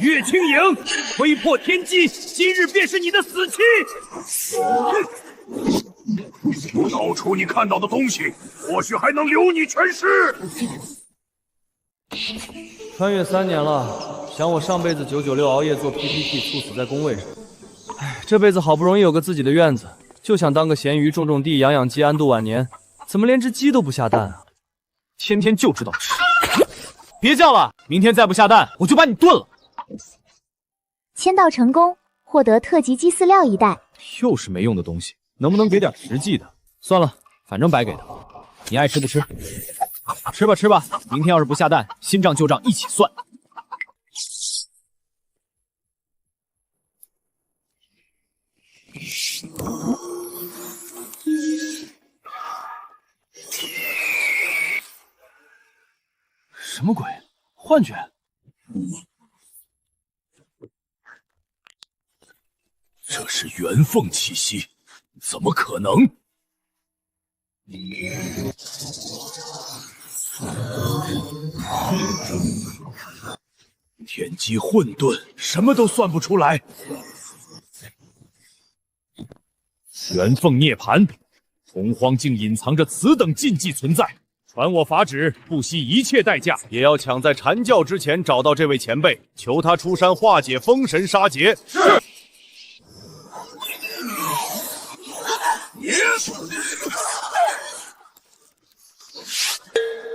岳清影，挥破天机，今日便是你的死期！交出你看到的东西，或许还能留你全尸。穿越3年了，想我上辈子996熬夜做 PPT， 猝死在工位上。哎，这辈子好不容易有个自己的院子，就想当个咸鱼，种种地，养养鸡，安度晚年。怎么连只鸡都不下蛋啊？天天就知道吃。别叫了，明天再不下蛋，我就把你炖了。签到成功，获得特级鸡饲料1袋。又是没用的东西，能不能给点实际的？算了，反正白给的。你爱吃不吃？吃吧吃吧，明天要是不下蛋，新账旧账一起算。什么鬼？幻觉？这是元凤气息，怎么可能？天机混沌，什么都算不出来。元凤涅槃，洪荒竟隐藏着此等禁忌存在。传我法旨，不惜一切代价，也要抢在阐教之前找到这位前辈，求他出山化解封神杀劫。是。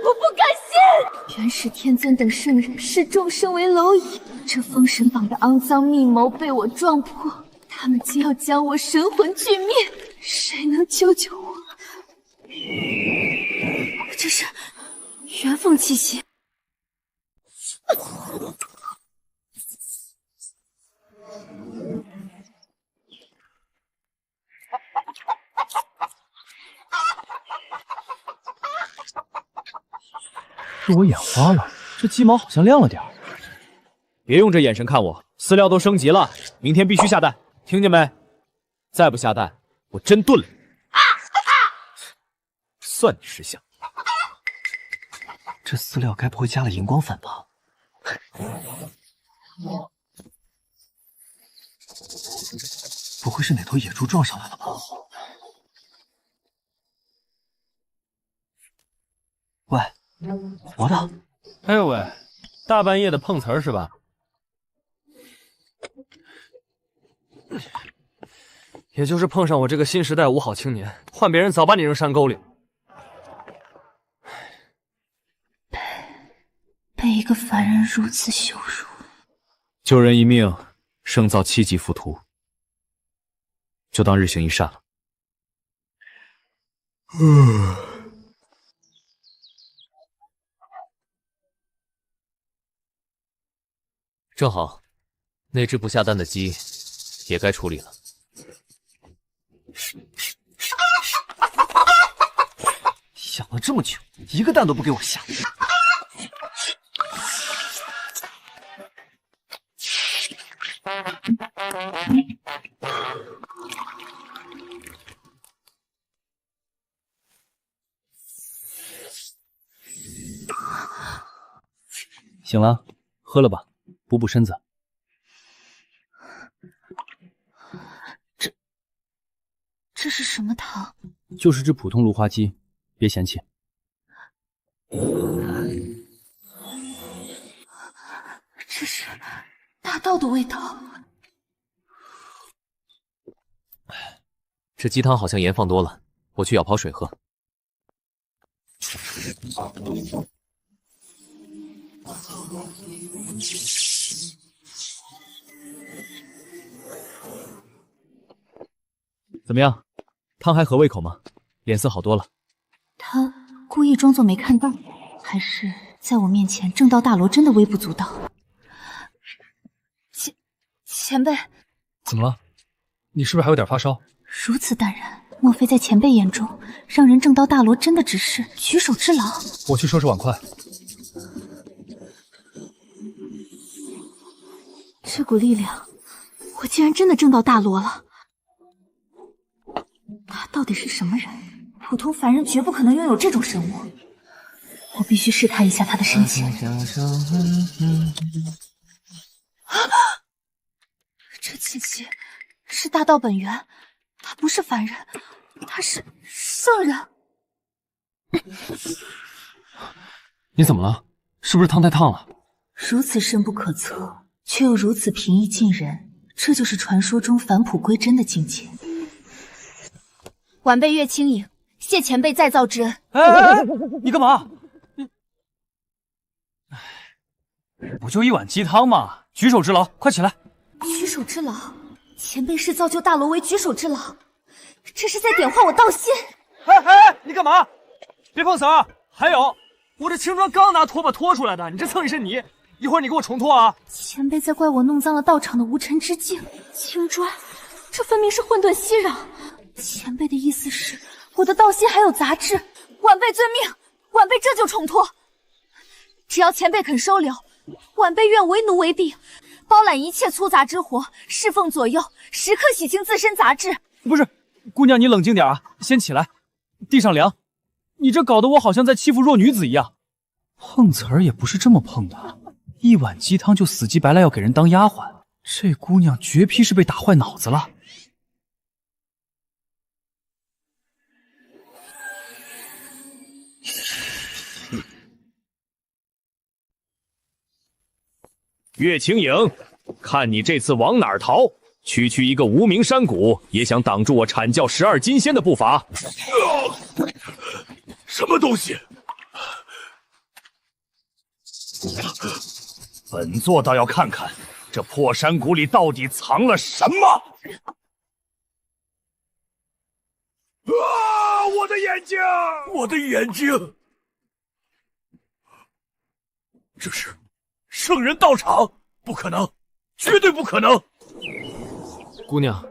我不敢信！元始天尊等圣人视众生为蝼蚁，这封神榜的肮脏密谋被我撞破，他们竟要将我神魂俱灭！谁能救救我？这是元凤气息。是我眼花了，这鸡毛好像亮了点儿。别用这眼神看我，饲料都升级了，明天必须下蛋，听见没？再不下蛋，我真炖了你！算你识相。这饲料该不会加了荧光粉吧？不会是哪头野猪撞上来了吧？喂，活的！哎呦喂，大半夜的碰瓷儿是吧？也就是碰上我这个新时代五好青年，换别人早把你扔山沟里。被一个凡人如此羞辱，救人一命，胜造7级浮屠，就当日行一善了。正好，那只不下蛋的鸡也该处理了。想了这么久，一个蛋都不给我下。醒了，喝了吧，补补身子。这是什么汤？就是只普通芦花鸡，别嫌弃。这是大道的味道。这鸡汤好像盐放多了，我去舀泡水喝。怎么样，汤还合胃口吗？脸色好多了。他故意装作没看到，还是在我面前正道大罗真的微不足道？前辈，怎么了？你是不是还有点发烧？如此淡然，莫非在前辈眼中，让人正道大罗真的只是举手之劳？我去收拾碗筷。这股力量，我竟然真的正道大罗了。他到底是什么人？普通凡人绝不可能拥有这种神物。我必须试探一下他的深情。啊！是大道本源，他不是凡人，他是圣人。你怎么了？是不是汤太烫了？如此深不可测，却又如此平易近人，这就是传说中返璞归真的境界。晚辈岳清影，谢前辈再造之恩。哎，你干嘛？不就一碗鸡汤吗？举手之劳，快起来！举手之劳，前辈视造就大罗为举手之劳，这是在点化我道心。哎，你干嘛？别碰瓷儿！还有，我这青砖刚拿拖把拖出来的，你这蹭一身泥，一会儿你给我重拖啊！前辈在怪我弄脏了道场的无尘之境，青砖，这分明是混沌熙攘。前辈的意思是，我的道心还有杂质，晚辈遵命，晚辈这就重拖。只要前辈肯收留，晚辈愿为奴为婢，包揽一切粗杂之活，侍奉左右，时刻洗清自身杂质。不是，姑娘，你冷静点啊，先起来，地上凉。你这搞得我好像在欺负弱女子一样。碰瓷儿也不是这么碰的，一碗鸡汤就死乞白赖要给人当丫鬟，这姑娘绝批是被打坏脑子了。岳清影，看你这次往哪儿逃！区区一个无名山谷，也想挡住我阐教12金仙的步伐？什么东西？本座倒要看看这破山谷里到底藏了什么！啊！我的眼睛！我的眼睛！这是圣人道场，不可能，绝对不可能！姑娘，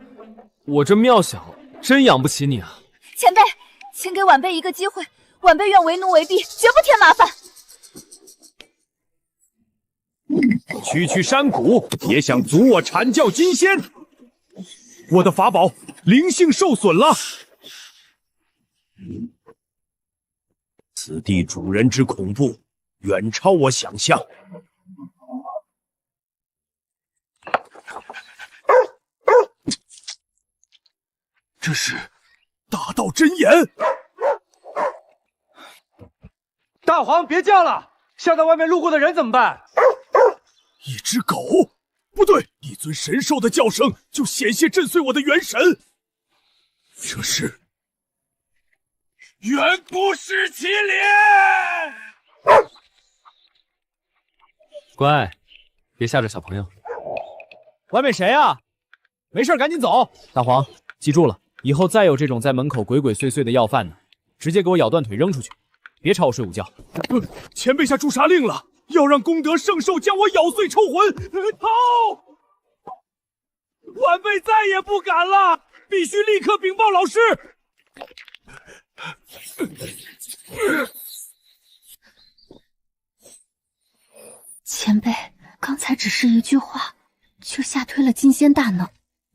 我这庙小，真养不起你啊！前辈，请给晚辈一个机会，晚辈愿为奴为婢，绝不添麻烦。区山谷也想阻我阐教金仙，我的法宝灵性受损了。此地主人之恐怖，远超我想象。这是大道真言。大皇别叫了，吓到外面路过的人怎么办？一只狗？不对，一尊神兽的叫声就险些震碎我的元神。这是远古时麒麟。乖，别吓着小朋友。外面谁啊？没事赶紧走。大黄，记住了，以后再有这种在门口鬼鬼祟祟的要饭的，直接给我咬断腿扔出去，别吵我睡午觉。前辈下诛杀令了，要让功德圣兽将我咬碎抽魂。逃！晚辈再也不敢了，必须立刻禀报老师。前辈，刚才只是一句话，就吓退了金仙大能。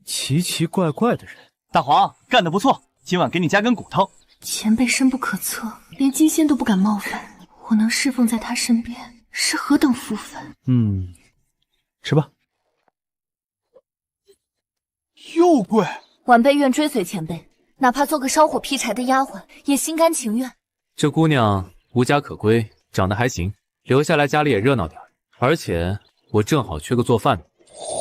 奇奇怪怪的人。大黄干得不错，今晚给你加根骨头。前辈深不可测，连金仙都不敢冒犯，我能侍奉在他身边，是何等福分。吃吧。又贵，晚辈愿追随前辈，哪怕做个烧火劈柴的丫鬟，也心甘情愿。这姑娘无家可归，长得还行，留下来家里也热闹点。而且我正好缺个做饭的。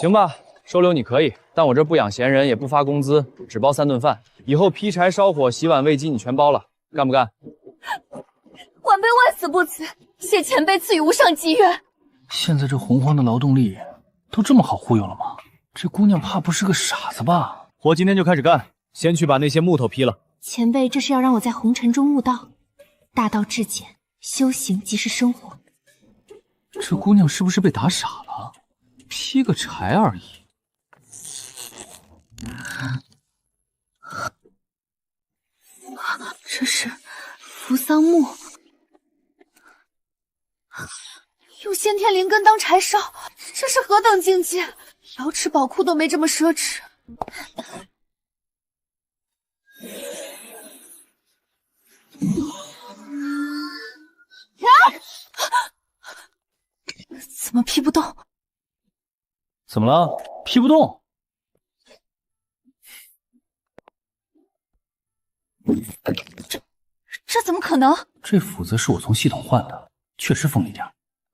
行吧，收留你可以，但我这不养闲人，也不发工资，只包3顿饭。以后劈柴、烧火、洗碗、喂鸡你全包了，干不干？晚辈万死不辞，谢前辈赐予无上机缘。现在这洪荒的劳动力都这么好忽悠了吗？这姑娘怕不是个傻子吧？活今天就开始干，先去把那些木头劈了。前辈这是要让我在红尘中悟道，大道至简，修行即是生活。这姑娘是不是被打傻了？劈个柴而已。这是扶桑木，用先天灵根当柴烧，这是何等境界！瑶池宝库都没这么奢侈。怎么劈不动？怎么了？劈不动？这怎么可能？这斧子是我从系统换的，确实锋利点。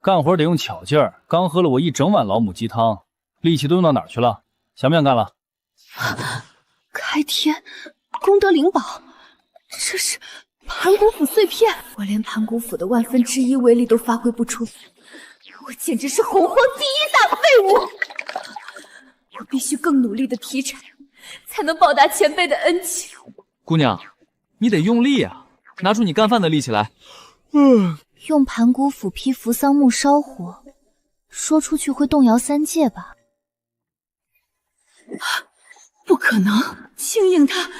干活得用巧劲儿，刚喝了我一整碗老母鸡汤，力气都用到哪儿去了？想不想干了？开天功德灵宝，这是盘古斧碎片，我连盘古斧的1/10威力都发挥不出来，我简直是洪荒第一大废物！我必须更努力的劈柴，才能报答前辈的恩情。姑娘，你得用力啊，拿出你干饭的力气来。用盘古斧劈扶桑木烧火，说出去会动摇3界吧？不可能，轻盈他。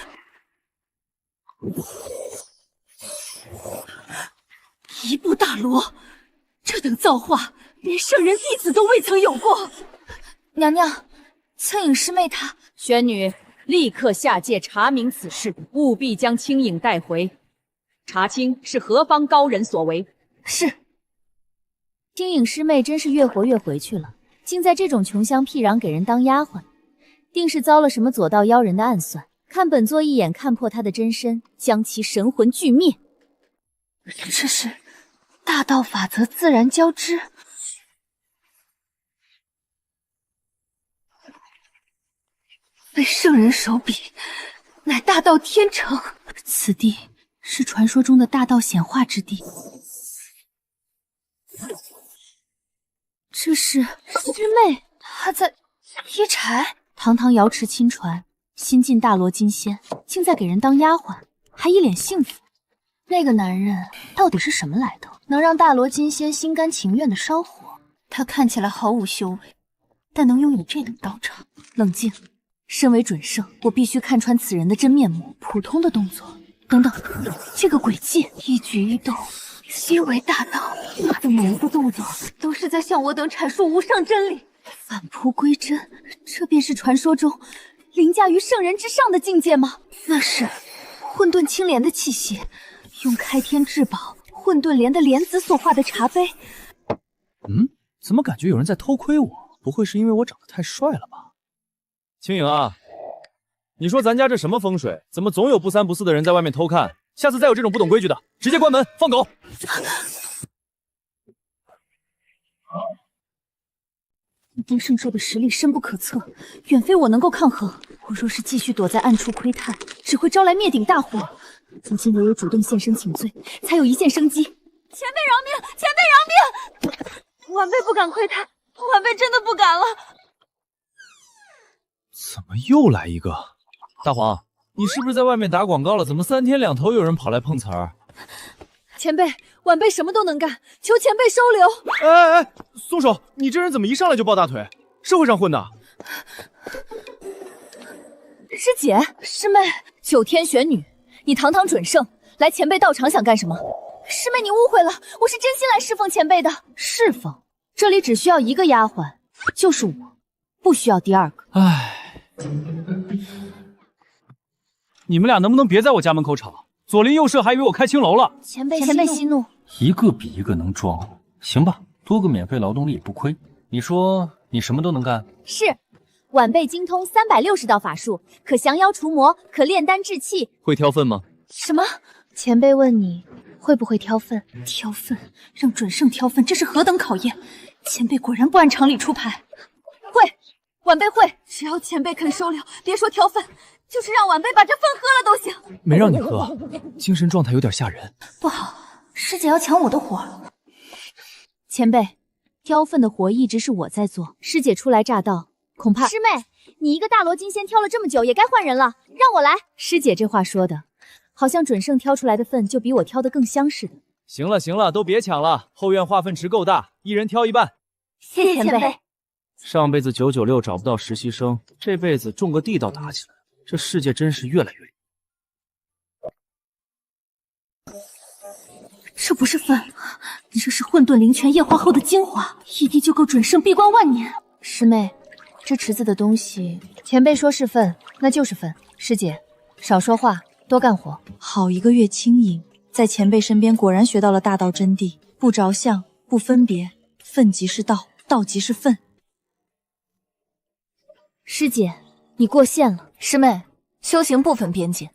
一部大罗，这等造化，连圣人弟子都未曾有过。娘娘，青影师妹她……玄女，立刻下界查明此事，务必将青影带回，查清是何方高人所为。是。青影师妹真是越活越回去了，竟在这种穷乡僻壤给人当丫鬟，定是遭了什么左道妖人的暗算。看本座一眼看破她的真身，将其神魂俱灭。这是大道法则自然交织。非圣人手笔，乃大道天成。此地是传说中的大道显化之地。这是师妹，她在劈柴。堂堂瑶池亲传，新晋大罗金仙，竟在给人当丫鬟，还一脸幸福。那个男人到底是什么来头，能让大罗金仙心甘情愿的烧火？他看起来毫无修为，但能拥有这等道场。冷静，身为准圣，我必须看穿此人的真面目。普通的动作，等等，这个轨迹，一举一动，皆为大道。他的每一个动作，都是在向我等阐述无上真理。返璞归真，这便是传说中凌驾于圣人之上的境界吗？那是混沌青莲的气息，用开天至宝混沌莲的莲子所化的茶杯。怎么感觉有人在偷窥我？不会是因为我长得太帅了吧？青影啊，你说咱家这什么风水？怎么总有不三不四的人在外面偷看？下次再有这种不懂规矩的，直接关门放狗！丁圣兽的实力深不可测，远非我能够抗衡。我若是继续躲在暗处窥探，只会招来灭顶大祸。如今唯有主动现身请罪，才有一线生机。前辈饶命！前辈饶命！晚辈不敢窥探，晚辈真的不敢了。怎么又来一个？大黄，你是不是在外面打广告了？怎么3天2头有人跑来碰瓷儿？前辈，晚辈什么都能干，求前辈收留。哎，松手！你这人怎么一上来就抱大腿？社会上混的？师姐，师妹，九天玄女，你堂堂准圣，来前辈道场想干什么？师妹你误会了，我是真心来侍奉前辈的。侍奉？这里只需要一个丫鬟，就是我，不需要第二个。唉，你们俩能不能别在我家门口吵？左邻右舍还以为我开青楼了。前辈息怒，一个比一个能装。行吧，多个免费劳动力也不亏。你说你什么都能干？是，晚辈精通360道法术，可降妖除魔，可炼丹制气。会挑粪吗？什么？前辈问你会不会挑粪？挑粪？让准圣挑粪，这是何等考验？前辈果然不按常理出牌。会，晚辈会。只要前辈肯收留，别说挑粪，就是让晚辈把这粪喝了都行。没让你喝，精神状态有点吓人。不好，师姐要抢我的活。前辈，挑粪的活一直是我在做，师姐初来乍到，恐怕……师妹，你一个大罗金仙挑了这么久，也该换人了，让我来。师姐这话说的，好像准圣挑出来的粪就比我挑的更香似的。行了，都别抢了，后院化粪池够大，一人挑一半。谢谢前辈。上辈子996找不到实习生，这辈子种个地倒打起来，这世界真是越来越……这不是粪，这是混沌灵泉液化后的精华，一滴就够准圣闭关万年。师妹，这池子的东西，前辈说是粪，那就是粪。师姐，少说话，多干活。好一个岳清影，在前辈身边果然学到了大道真谛，不着相，不分别，粪即是道，道即是粪。师姐，你过线了。师妹，修行不分边界。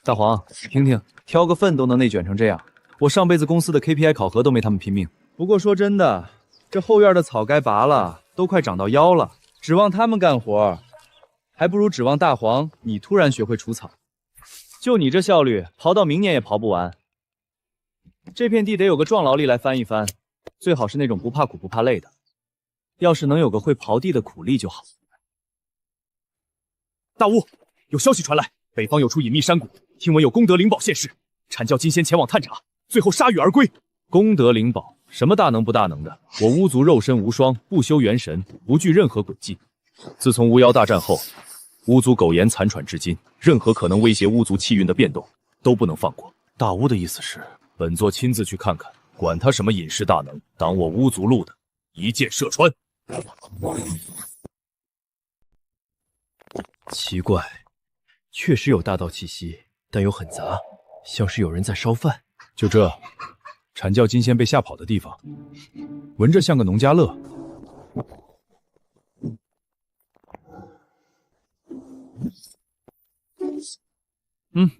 大黄，听听，挑个粪都能内卷成这样，我上辈子公司的 KPI 考核都没他们拼命。不过说真的，这后院的草该拔了，都快长到腰了，指望他们干活，还不如指望大黄你突然学会除草。就你这效率，刨到明年也刨不完。这片地得有个壮劳力来翻一翻，最好是那种不怕苦不怕累的。要是能有个会刨地的苦力就好。大巫，有消息传来，北方有处隐秘山谷，听闻有功德灵宝现世，阐教金仙前往探查，最后铩羽而归。功德灵宝，什么大能不大能的？我巫族肉身无双，不修元神，不惧任何诡计。自从巫妖大战后，巫族苟延残喘至今，任何可能威胁巫族气运的变动都不能放过。大巫的意思是，本座亲自去看看，管他什么隐世大能，挡我巫族路的，一箭射穿。奇怪，确实有大道气息，但又很杂，像是有人在烧饭。就这，阐教金仙被吓跑的地方，闻着像个农家乐。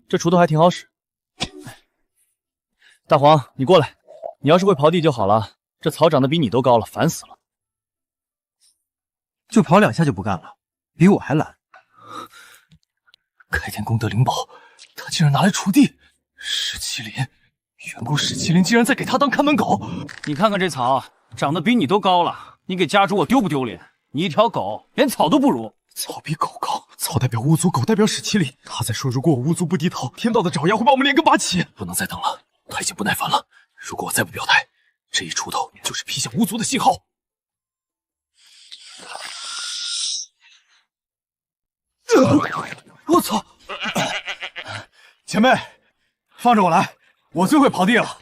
这锄头还挺好使。大黄，你过来，你要是会刨地就好了。这草长得比你都高了，烦死了。就刨2下就不干了，比我还懒。开天功德灵宝，他竟然拿来锄地！史麒麟，远古史麒麟竟然在给他当看门狗！你看看这草，长得比你都高了，你给家主我丢不丢脸？你一条狗，连草都不如。草比狗高，草代表巫族，狗代表史麒麟。他在说，如果我巫族不低头，天道的爪牙会把我们连根拔起。不能再等了，他已经不耐烦了。如果我再不表态，这一锄头就是劈向巫族的信号。我操！前辈，放着我来，我最会刨地了。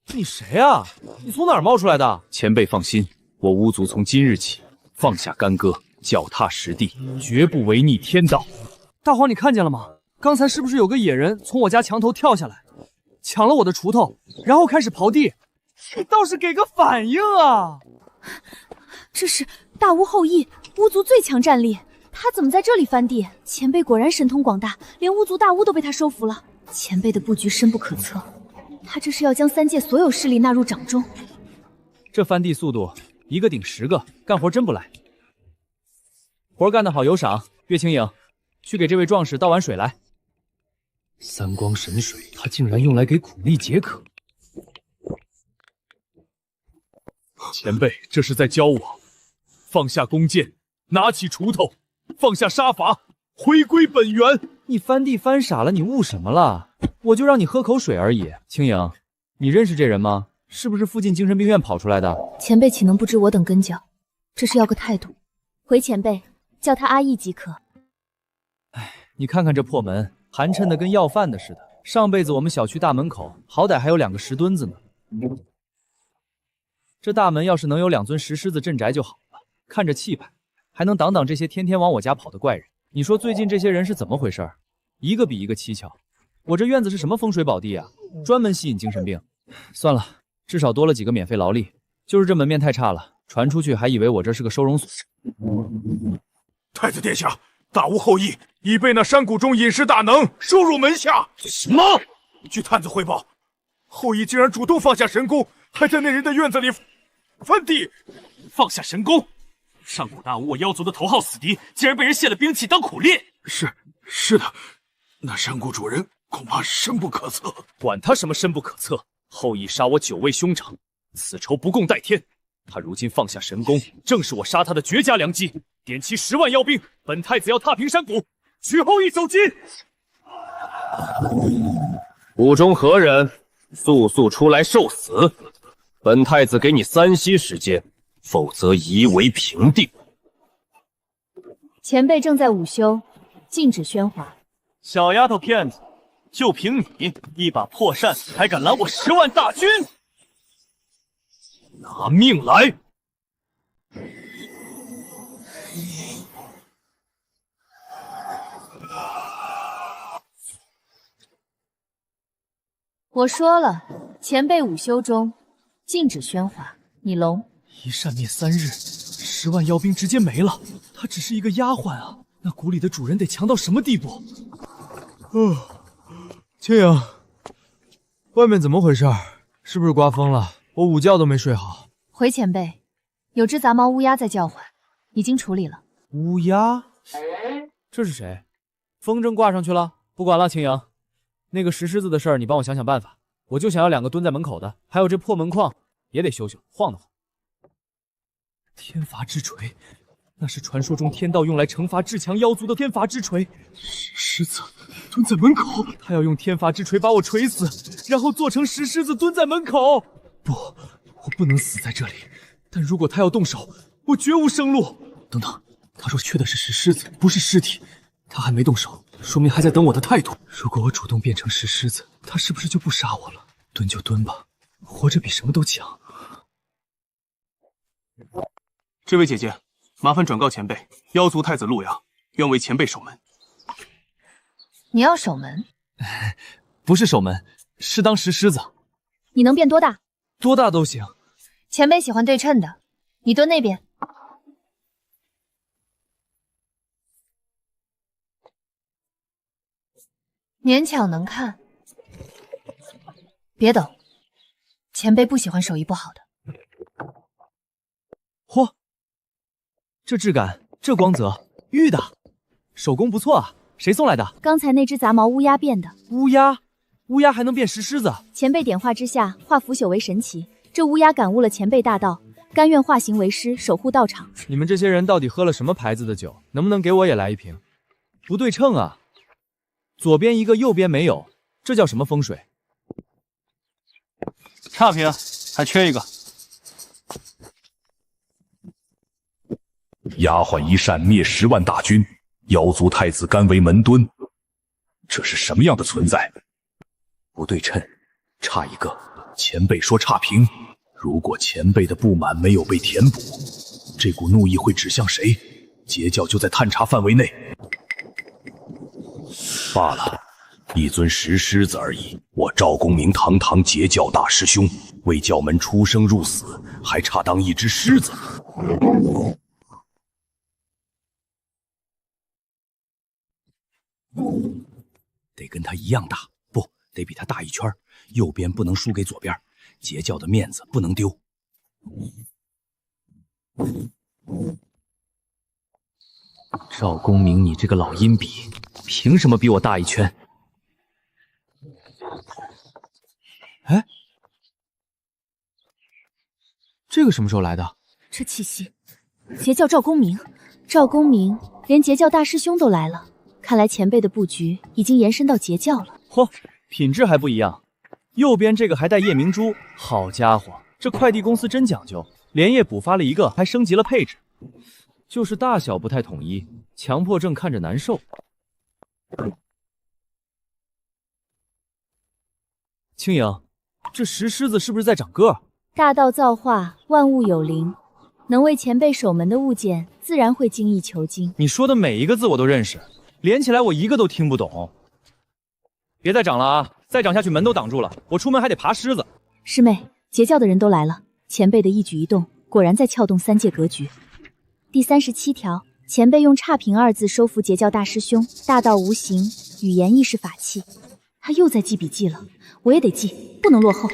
你谁啊？你从哪儿冒出来的？前辈放心，我巫族从今日起放下干戈，脚踏实地，绝不违逆天道。大黄，你看见了吗？刚才是不是有个野人从我家墙头跳下来，抢了我的锄头，然后开始刨地？你倒是给个反应啊！这是大巫后羿，巫族最强战力，他怎么在这里翻地？前辈果然神通广大，连巫族大巫都被他收服了。前辈的布局深不可测，他这是要将3界所有势力纳入掌中。这翻地速度，一个顶10个，干活真不赖。活干得好有赏，岳清影，去给这位壮士倒碗水来。三光神水，他竟然用来给苦力解渴。前辈这是在教我放下弓箭，拿起锄头，放下杀伐，回归本源。你翻地翻傻了，你悟什么了？我就让你喝口水而已。清影，你认识这人吗？是不是附近精神病院跑出来的？前辈岂能不知我等根脚？这是要个态度。回前辈，叫他阿义即可。你看看这破门，寒碜的跟要饭的似的。上辈子我们小区大门口好歹还有2个石墩子呢。这大门要是能有2尊石狮子镇宅就好了，看着气派，还能挡挡这些天天往我家跑的怪人。你说最近这些人是怎么回事？一个比一个蹊跷。我这院子是什么风水宝地啊？专门吸引精神病。算了，至少多了几个免费劳力。就是这门面太差了，传出去还以为我这是个收容所。太子殿下，大巫后羿已被那山谷中隐士大能收入门下。什么？据探子汇报，后羿竟然主动放下神功，还在那人的院子里翻地。放下神功？上古大巫我妖族的头号死敌，竟然被人卸了兵器当苦力。是的，那山谷主人恐怕深不可测。管他什么深不可测，后羿杀我9位兄长，此仇不共戴天。他如今放下神功，正是我杀他的绝佳良机。点齐10万妖兵，本太子要踏平山谷，取后羿走金。谷中何人？速速出来受死！本太子给你3息时间，否则夷为平地。前辈正在午休，禁止喧哗。小丫头片子，就凭你一把破扇，还敢拦我10万大军？拿命来！我说了，前辈午休中禁止喧哗。你聋？一扇灭3日，10万妖兵直接没了。她只是一个丫鬟啊！那谷里的主人得强到什么地步？青阳，外面怎么回事？是不是刮风了？我午觉都没睡好。回前辈，有只杂毛乌鸦在叫唤，已经处理了。乌鸦？这是谁？风筝挂上去了，不管了，青阳。那个石狮子的事儿，你帮我想想办法。我就想要2个蹲在门口的，还有这破门框也得修修，晃荡晃。天罚之锤，那是传说中天道用来惩罚至强妖族的天罚之锤。石狮子蹲在门口，他要用天罚之锤把我锤死，然后做成石狮子蹲在门口。不，我不能死在这里。但如果他要动手，我绝无生路。等等，他说缺的是石狮子，不是尸体。他还没动手，说明还在等我的态度。如果我主动变成石狮子，他是不是就不杀我了？蹲就蹲吧，活着比什么都强。这位姐姐，麻烦转告前辈，妖族太子陆阳愿为前辈守门。你要守门？不是守门，是当石狮子。你能变多大？多大都行。前辈喜欢对称的，你蹲那边。勉强能看，别抖。前辈不喜欢手艺不好的。嚯，这质感，这光泽，玉的，手工不错啊！谁送来的？刚才那只杂毛乌鸦变的。乌鸦？乌鸦还能变石狮子？前辈点化之下，化腐朽为神奇。这乌鸦感悟了前辈大道，甘愿化形为狮，守护道场。你们这些人到底喝了什么牌子的酒？能不能给我也来一瓶？不对称啊！左边一个，右边没有，这叫什么风水？差评，还缺一个。丫鬟一扇灭10万大军，妖族太子甘为门敦，这是什么样的存在？不对称，差一个。前辈说差评，如果前辈的不满没有被填补，这股怒意会指向谁？截教就在探查范围内。罢了，一尊石狮子而已。我赵公明堂堂截教大师兄，为教门出生入死，还差当一只狮子？得跟他一样大，不得比他大一圈。右边不能输给左边，截教的面子不能丢。赵公明，你这个老阴笔，凭什么比我大一圈？哎，这个什么时候来的？这气息，截教赵公明，赵公明连截教大师兄都来了，看来前辈的布局已经延伸到截教了。嚯，品质还不一样。右边这个还带夜明珠，好家伙，这快递公司真讲究，连夜补发了一个，还升级了配置。就是大小不太统一，强迫症看着难受。青莹，这石狮子是不是在长个？大道造化，万物有灵，能为前辈守门的物件，自然会精益求精。你说的每一个字我都认识，连起来我一个都听不懂。别再长了啊！再长下去门都挡住了，我出门还得爬狮子。师妹，截教的人都来了，前辈的一举一动果然在撬动3界格局。第37条，前辈用差评2字收服截教大师兄，大道无形，语言亦是法器。他又在记笔记了，我也得记，不能落后。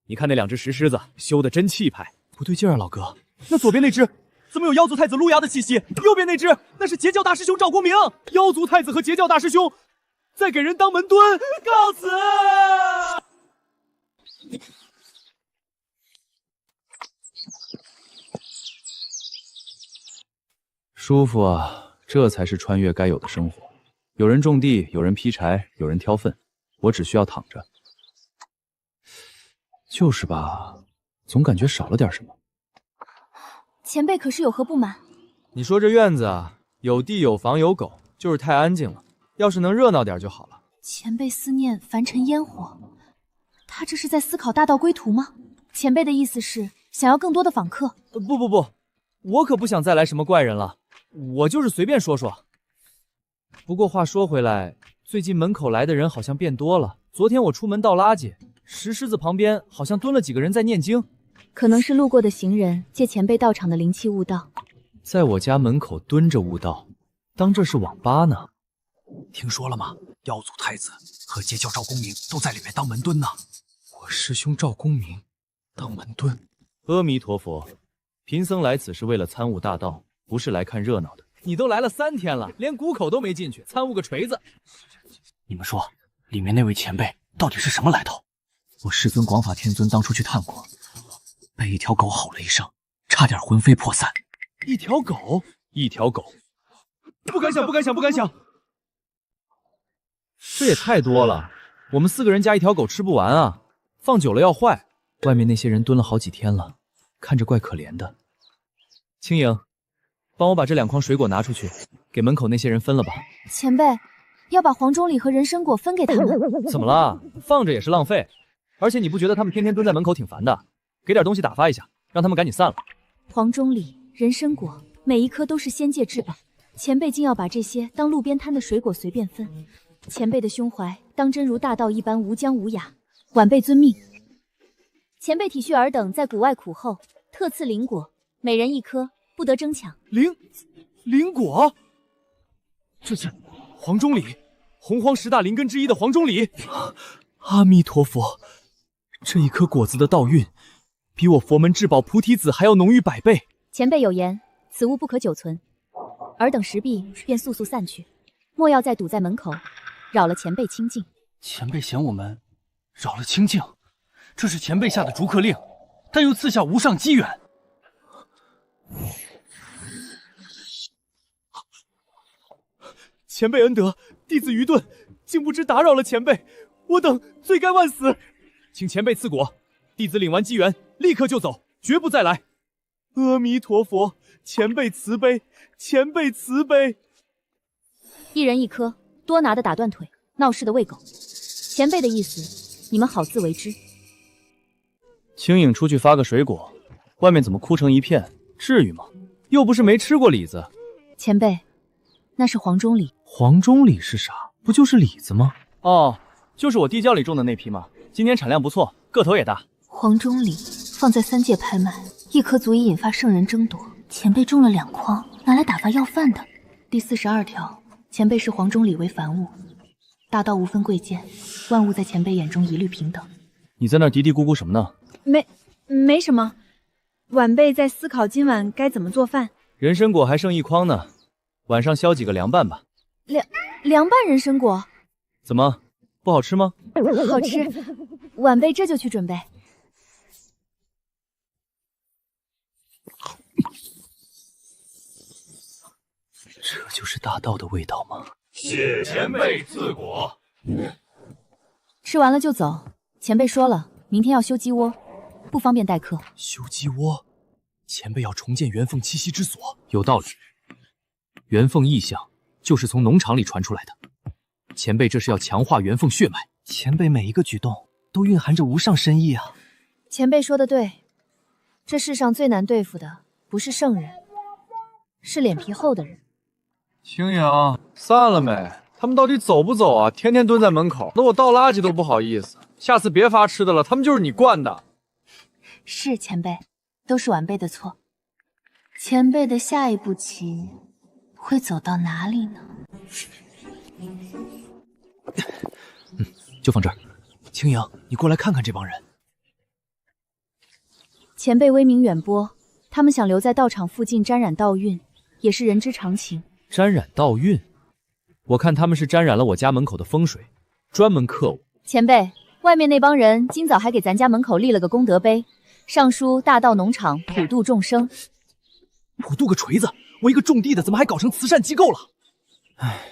你看那2只石狮子修的真气派，不对劲啊，老哥。那左边那只怎么有妖族太子陆牙的气息？右边那只那是截教大师兄赵公明，妖族太子和截教大师兄在给人当门墩，告辞。舒服啊，这才是穿越该有的生活。有人种地，有人劈柴，有人挑粪，我只需要躺着。就是吧，总感觉少了点什么。前辈可是有何不满？你说这院子啊，有地有房有狗，就是太安静了。要是能热闹点就好了。前辈思念凡尘烟火，他这是在思考大道归途吗？前辈的意思是想要更多的访客？不，我可不想再来什么怪人了，我就是随便说说。不过话说回来，最近门口来的人好像变多了。昨天我出门倒垃圾，石狮子旁边好像蹲了几个人在念经。可能是路过的行人借前辈道场的灵气悟道。在我家门口蹲着悟道，当这是网吧呢。听说了吗？妖族太子和截教赵公明都在里面当门蹲呢。我师兄赵公明当门蹲。阿弥陀佛，贫僧来此是为了参悟大道，不是来看热闹的。你都来了3天了，连谷口都没进去，参悟个锤子！你们说，里面那位前辈到底是什么来头？我师尊广法天尊当初去探过，被一条狗吼了一声，差点魂飞魄散。一条狗，不敢想，不敢想，不敢想！这也太多了，我们4个人加一条狗吃不完啊，放久了要坏。外面那些人蹲了好几天了，看着怪可怜的。青影，帮我把这2筐水果拿出去，给门口那些人分了吧。前辈，要把黄钟礼和人参果分给他们。怎么了？放着也是浪费。而且你不觉得他们天天蹲在门口挺烦的？给点东西打发一下，让他们赶紧散了。黄钟礼、人参果，每一颗都是仙界至宝，前辈竟要把这些当路边摊的水果随便分。前辈的胸怀当真如大道一般无疆无涯，晚辈遵命。前辈体恤尔等在谷外苦候，特赐灵果，每人1颗，不得争抢。灵果？这是黄钟礼，洪荒10大灵根之一的黄钟礼。阿弥陀佛，这一颗果子的道运，比我佛门至宝菩提子还要浓郁100倍。前辈有言，此物不可久存，尔等食毕便速速散去，莫要再堵在门口，扰了前辈清静。前辈嫌我们扰了清静，这是前辈下的逐客令，但又赐下无上机缘。前辈恩德，弟子愚钝，竟不知打扰了前辈，我等罪该万死，请前辈赐果，弟子领完机缘，立刻就走，绝不再来。阿弥陀佛，前辈慈悲，前辈慈悲。1人1颗，多拿的打断腿，闹事的喂狗。前辈的意思，你们好自为之。青影出去发个水果，外面怎么哭成一片？至于吗？又不是没吃过李子。前辈，那是黄钟礼。黄钟礼是啥？不就是李子吗？哦，就是我地窖里种的那批吗？今年产量不错，个头也大。黄钟礼放在3界拍卖，1颗足以引发圣人争夺。前辈种了2筐，拿来打发要饭的。第42条，前辈视黄钟礼为凡物，大道无分贵贱，万物在前辈眼中一律平等。你在那嘀嘀咕咕什么呢？没什么，晚辈在思考今晚该怎么做饭。人参果还剩1筐呢，晚上削几个凉拌吧。凉拌人参果？怎么，不好吃吗？好吃，晚辈这就去准备。这就是大道的味道吗？谢前辈赐果。吃完了就走。前辈说了，明天要修鸡窝，不方便待客。修鸡窝，前辈要重建元凤栖息之所。有道理。元凤异象就是从农场里传出来的，前辈这是要强化元凤血脉。前辈每一个举动都蕴含着无上深意啊！前辈说的对，这世上最难对付的不是圣人，是脸皮厚的人。青影，散了没？他们到底走不走啊？天天蹲在门口，那我倒垃圾都不好意思。下次别发吃的了，他们就是你惯的。是前辈，都是晚辈的错。前辈的下一步棋会走到哪里呢？就放这儿。青影，你过来看看这帮人。前辈威名远播，他们想留在道场附近沾染道运，也是人之常情。沾染道运？我看他们是沾染了我家门口的风水，专门克我。前辈，外面那帮人今早还给咱家门口立了个功德碑，上书大道农场普度众生。普度个锤子！我一个种地的，怎么还搞成慈善机构了？唉，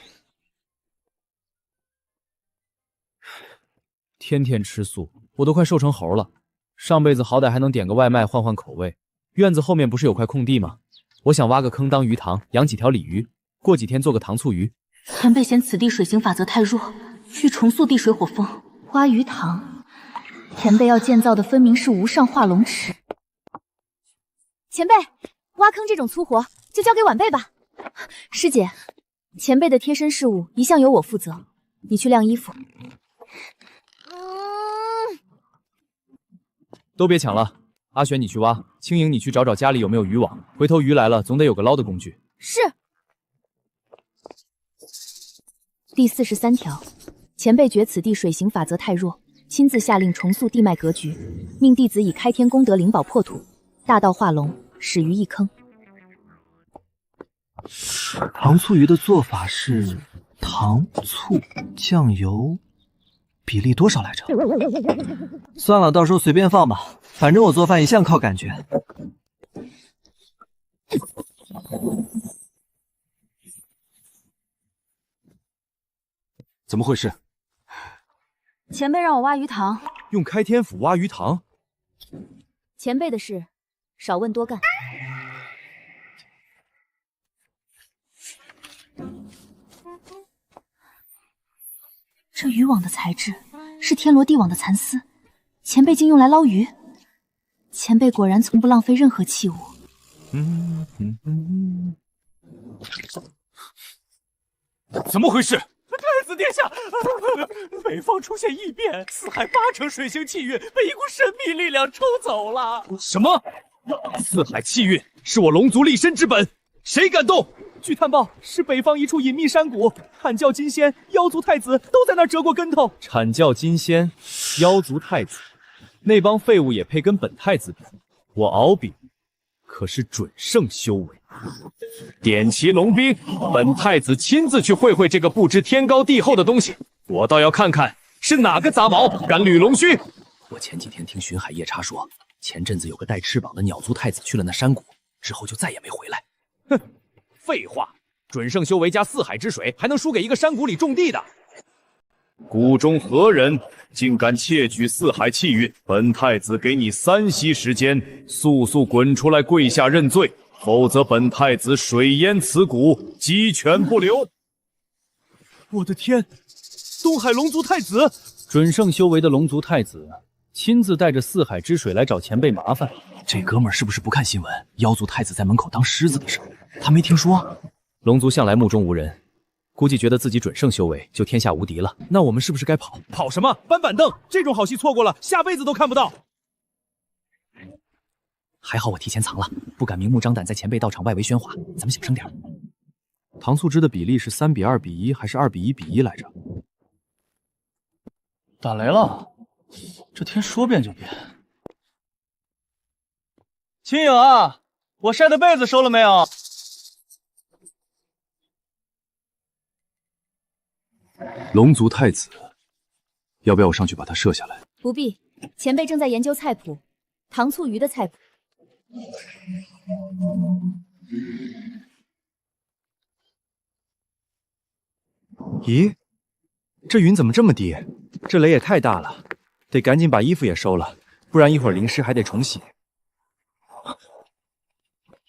天天吃素，我都快瘦成猴了。上辈子好歹还能点个外卖换换口味。院子后面不是有块空地吗？我想挖个坑当鱼塘，养几条鲤鱼，过几天做个糖醋鱼。前辈嫌此地水行法则太弱，欲重塑地水火风，挖鱼塘。前辈要建造的分明是无上化龙池。前辈，挖坑这种粗活就交给晚辈吧。师姐，前辈的贴身事务一向由我负责，你去晾衣服。都别抢了，阿玄，你去挖；青莹，你去找找家里有没有渔网。回头鱼来了，总得有个捞的工具。是。第43条，前辈觉此地水行法则太弱，亲自下令重塑地脉格局，命弟子以开天功德灵宝破土，大道化龙，始于一坑。糖醋鱼的做法是糖、醋、酱油，比例多少来着？算了，到时候随便放吧，反正我做饭一向靠感觉。怎么回事？前辈让我挖鱼塘，用开天斧挖鱼塘？前辈的事，少问多干。这渔网的材质是天罗地网的蚕丝，前辈竟用来捞鱼。前辈果然从不浪费任何器物。怎么回事？太子殿下，北方出现异变，四海8成水星气运被一股神秘力量抽走了。什么？四海气运是我龙族立身之本，谁敢动？据探报，是北方一处隐秘山谷，阐教金仙、妖族太子都在那儿折过跟头。阐教金仙、妖族太子，那帮废物也配跟本太子比？我敖丙可是准圣修为。点齐龙兵，本太子亲自去会会这个不知天高地厚的东西，我倒要看看是哪个杂毛敢履龙须。我前几天听巡海夜叉说，前阵子有个带翅膀的鸟族太子去了那山谷，之后就再也没回来。哼，废话，准圣修为加四海之水，还能输给一个山谷里种地的？谷中何人竟敢窃取四海气运？本太子给你3息时间，速速滚出来跪下认罪，否则本太子水淹此谷，鸡犬不留。我的天，东海龙族太子，准圣修为的龙族太子，亲自带着四海之水来找前辈麻烦。这哥们儿是不是不看新闻？妖族太子在门口当狮子的事，他没听说？龙族向来目中无人，估计觉得自己准圣修为就天下无敌了。那我们是不是该跑？跑什么？搬板凳！这种好戏错过了，下辈子都看不到。还好我提前藏了，不敢明目张胆在前辈道场外围喧哗。咱们小声点。糖醋汁的比例是3比2比1还是2比1比1来着？打雷了，这天说变就变。青影啊，我晒的被子收了没有？龙族太子，要不要我上去把他射下来？不必，前辈正在研究菜谱，糖醋鱼的菜谱。咦，这云怎么这么低？这雷也太大了，得赶紧把衣服也收了，不然一会儿淋湿还得重洗。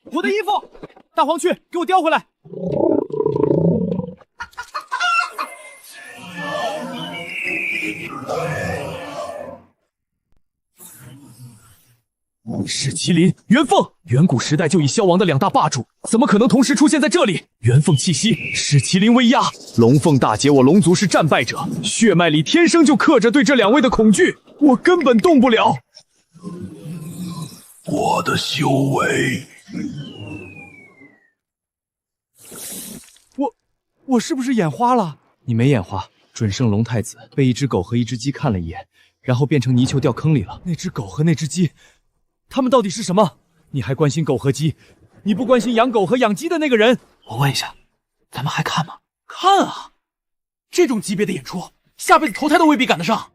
我的衣服，大黄雀，给我叼回来！是麒麟、元凤，远古时代就已消亡的2大霸主，怎么可能同时出现在这里？元凤气息，是麒麟威压。龙凤大劫，我龙族是战败者，血脉里天生就刻着对这2位的恐惧，我根本动不了。我的修为，我是不是眼花了？你没眼花，准圣龙太子被一只狗和一只鸡看了一眼，然后变成泥鳅掉坑里了。那只狗和那只鸡，他们到底是什么？你还关心狗和鸡，你不关心养狗和养鸡的那个人？我问一下，咱们还看吗？看啊，这种级别的演出，下辈子投胎都未必赶得上。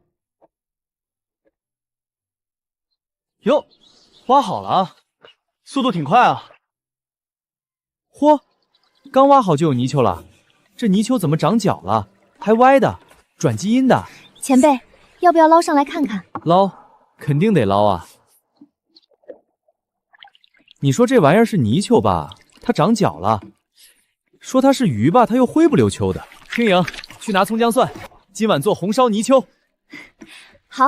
哟，挖好了啊，速度挺快啊。嚯，刚挖好就有泥鳅了，这泥鳅怎么长脚了？还歪的，转基因的。前辈，要不要捞上来看看？捞，肯定得捞啊。你说这玩意儿是泥鳅吧？它长脚了。说它是鱼吧，它又灰不溜秋的。青莹，去拿葱姜蒜，今晚做红烧泥鳅。好。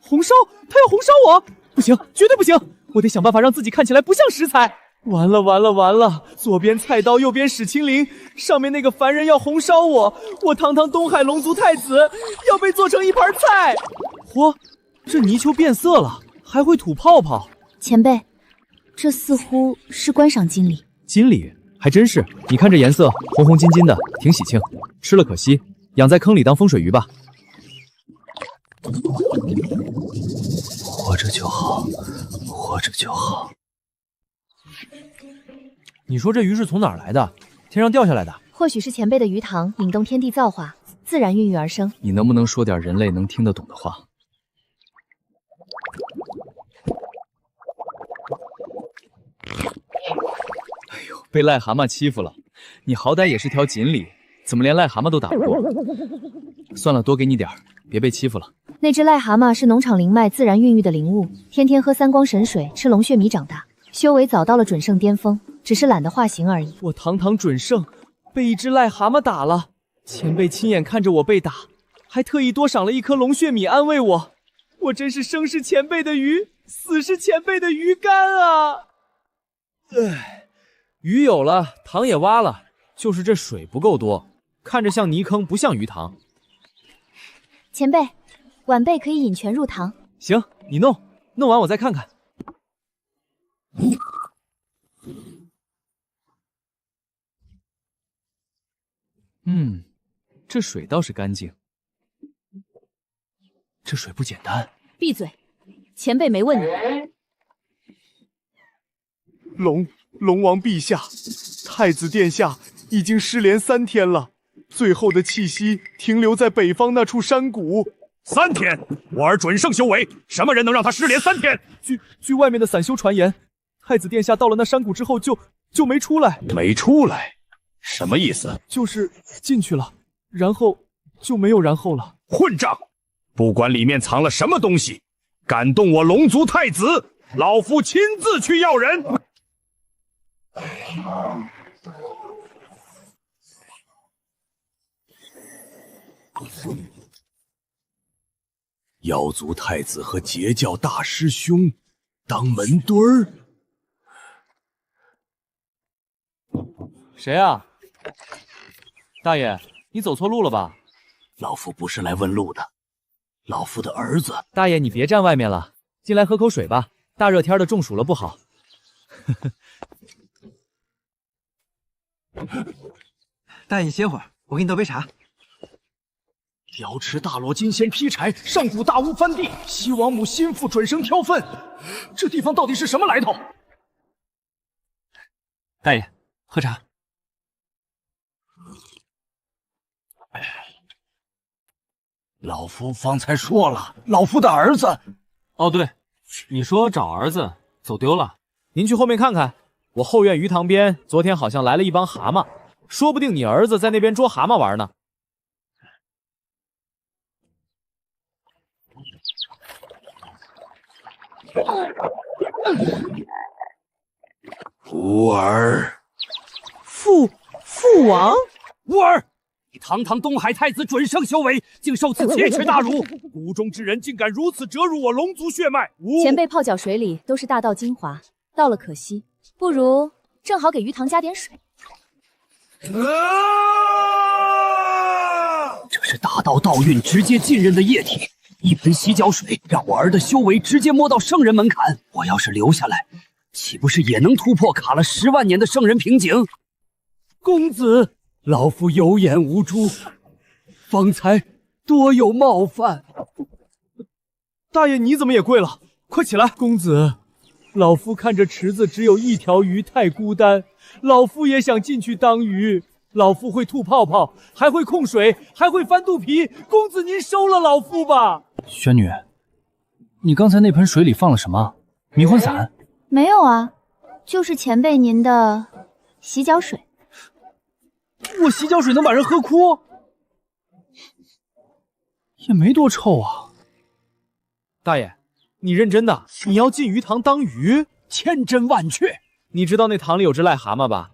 红烧？他要红烧我？不行，绝对不行！我得想办法让自己看起来不像食材。完了完了完了！左边菜刀，右边史清灵，上面那个凡人要红烧我，我堂堂东海龙族太子要被做成一盘菜。嚯，这泥鳅变色了，还会吐泡泡，前辈，这似乎是观赏锦鲤。锦鲤还真是，你看这颜色，红红金金的，挺喜庆。吃了可惜，养在坑里当风水鱼吧。活着就好，活着就好。你说这鱼是从哪儿来的？天上掉下来的？或许是前辈的鱼塘引动天地造化，自然孕育而生。你能不能说点人类能听得懂的话？哎呦，被癞蛤蟆欺负了！你好歹也是条锦鲤，怎么连癞蛤蟆都打不过？算了，多给你点儿，别被欺负了。那只癞蛤蟆是农场灵脉自然孕育的灵物，天天喝三光神水，吃龙血米长大，修为早到了准圣巅峰，只是懒得化形而已。我堂堂准圣，被一只癞蛤蟆打了。前辈亲眼看着我被打，还特意多赏了一颗龙血米安慰我。我真是生是前辈的鱼，死是前辈的鱼竿啊！鱼有了，塘也挖了，就是这水不够多，看着像泥坑，不像鱼塘。前辈，晚辈可以引泉入塘。行，你弄，弄完我再看看。这水倒是干净。这水不简单。闭嘴，前辈没问你。龙王陛下，太子殿下已经失联3天了，最后的气息停留在北方那处山谷。3天，我儿准圣修为，什么人能让他失联3天？据外面的散修传言，太子殿下到了那山谷之后就没出来。没出来？什么意思？就是进去了，然后就没有然后了。混账！不管里面藏了什么东西，敢动我龙族太子，老夫亲自去要人。妖族太子和截教大师兄当门墩儿？谁啊？大爷，你走错路了吧？老夫不是来问路的，老夫的儿子。大爷，你别站外面了，进来喝口水吧。大热天的中暑了不好。大爷，你歇会儿，我给你倒杯茶。瑶池大罗金仙劈柴，上古大巫翻地，西王母心腹准生挑粪，这地方到底是什么来头？大爷，喝茶。老夫方才说了，老夫的儿子。哦，对，你说找儿子走丢了，您去后面看看。我后院鱼塘边昨天好像来了一帮蛤蟆，说不定你儿子在那边捉蛤蟆玩呢。吾儿，父王，吾儿，你堂堂东海太子准圣修为，竟受此奇耻大辱！谷中之人竟敢如此折辱我龙族血脉！前辈泡脚水里都是大道精华，到了可惜，不如正好给鱼塘加点水。这是大道道运直接浸润的液体，一盆洗脚水让我儿的修为直接摸到圣人门槛。我要是留下来，岂不是也能突破卡了10万年的圣人瓶颈？公子，老夫有眼无珠，方才多有冒犯。大爷，你怎么也跪了？快起来！公子，老夫看着池子只有一条鱼，太孤单。老夫也想进去当鱼。老夫会吐泡泡，还会控水，还会翻肚皮。公子，您收了老夫吧。玄女，你刚才那盆水里放了什么？迷魂散？没有啊，就是前辈您的洗脚水。我洗脚水能把人喝哭？也没多臭啊。大爷，你认真的？你要进鱼塘当鱼？千真万确。你知道那塘里有只癞蛤蟆吧？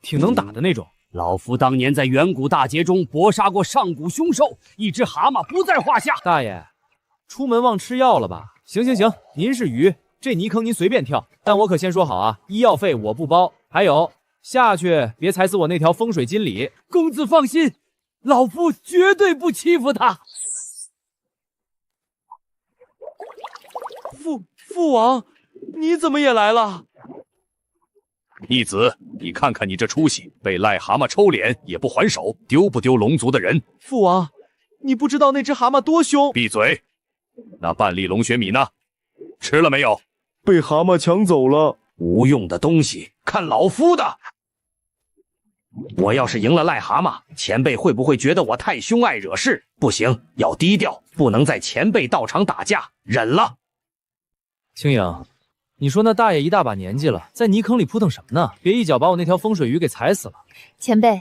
挺能打的那种。老夫当年在远古大劫中搏杀过上古凶兽，一只蛤蟆不在话下。大爷，出门忘吃药了吧？行，您是鱼，这泥坑您随便跳，但我可先说好啊，医药费我不包。还有，下去别踩死我那条风水锦鲤。公子放心，老夫绝对不欺负他。父王，你怎么也来了？逆子，你看看你这出息，被癞蛤蟆抽脸也不还手，丢不丢龙族的人？父王，你不知道那只蛤蟆多凶！闭嘴！那半粒龙血米呢？吃了没有？被蛤蟆抢走了。无用的东西，看老夫的！我要是赢了癞蛤蟆，前辈会不会觉得我太凶爱惹事？不行，要低调，不能在前辈道场打架，忍了。青影，你说那大爷一大把年纪了，在泥坑里扑腾什么呢？别一脚把我那条风水鱼给踩死了。前辈，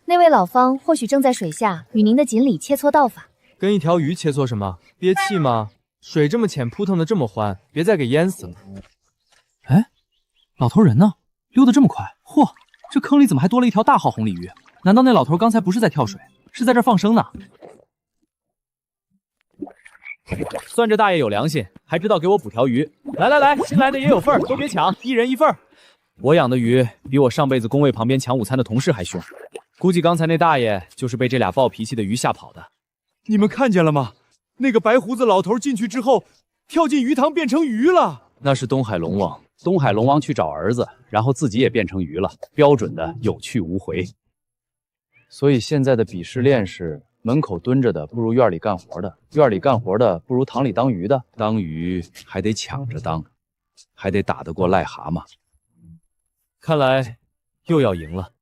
那位老方或许正在水下与您的锦鲤切磋道法。跟一条鱼切磋什么？憋气吗？水这么浅，扑腾的这么欢，别再给淹死了。哎，老头人呢？溜得这么快？嚯，这坑里怎么还多了一条大号红鲤鱼？难道那老头刚才不是在跳水，是在这放生呢？算这大爷有良心，还知道给我补条鱼。来来来，新来的也有份儿，都别抢，一人一份儿。我养的鱼比我上辈子工位旁边抢午餐的同事还凶，估计刚才那大爷就是被这俩暴脾气的鱼吓跑的。你们看见了吗？那个白胡子老头进去之后，跳进鱼塘变成鱼了。那是东海龙王，东海龙王去找儿子，然后自己也变成鱼了，标准的有去无回。所以现在的鄙视链是：门口蹲着的不如院里干活的，院里干活的不如塘里当鱼的，当鱼还得抢着当，还得打得过癞蛤蟆。看来又要赢了。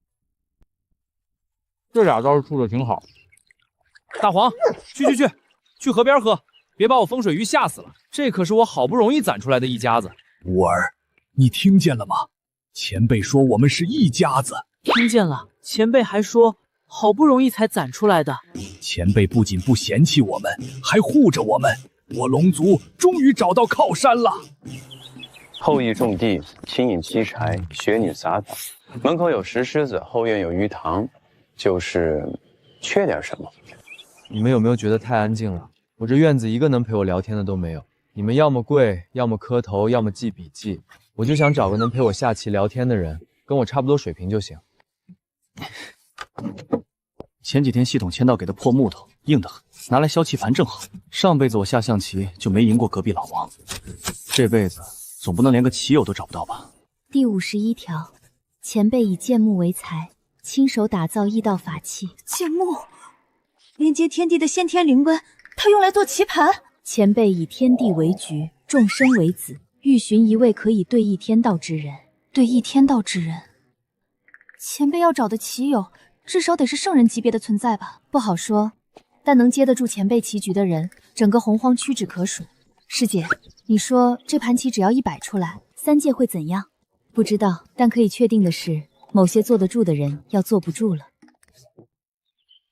这俩倒是处的挺好。大黄，去河边喝，别把我风水鱼吓死了。这可是我好不容易攒出来的一家子。乌儿，你听见了吗？前辈说我们是一家子。听见了，前辈还说好不容易才攒出来的。前辈不仅不嫌弃我们，还护着我们。我龙族终于找到靠山了。后羿种地，轻引劈柴，雪女撒枣，门口有石狮子，后院有鱼塘，就是缺点什么。你们有没有觉得太安静了？我这院子一个能陪我聊天的都没有。你们要么跪，要么磕头，要么记笔记。我就想找个能陪我下棋聊天的人，跟我差不多水平就行。前几天系统签到给的破木头硬得很，拿来削棋盘正好。上辈子我下象棋就没赢过隔壁老王，这辈子总不能连个棋友都找不到吧？第51条，前辈以剑木为材，亲手打造异道法器。剑木连接天地的先天灵根，它用来做棋盘。前辈以天地为局，众生为子，欲寻一位可以对弈天道之人。对弈天道之人，前辈要找的棋友，至少得是圣人级别的存在吧？不好说，但能接得住前辈棋局的人，整个洪荒屈指可数。师姐，你说这盘棋只要一摆出来，3界会怎样？不知道，但可以确定的是，某些坐得住的人要坐不住了。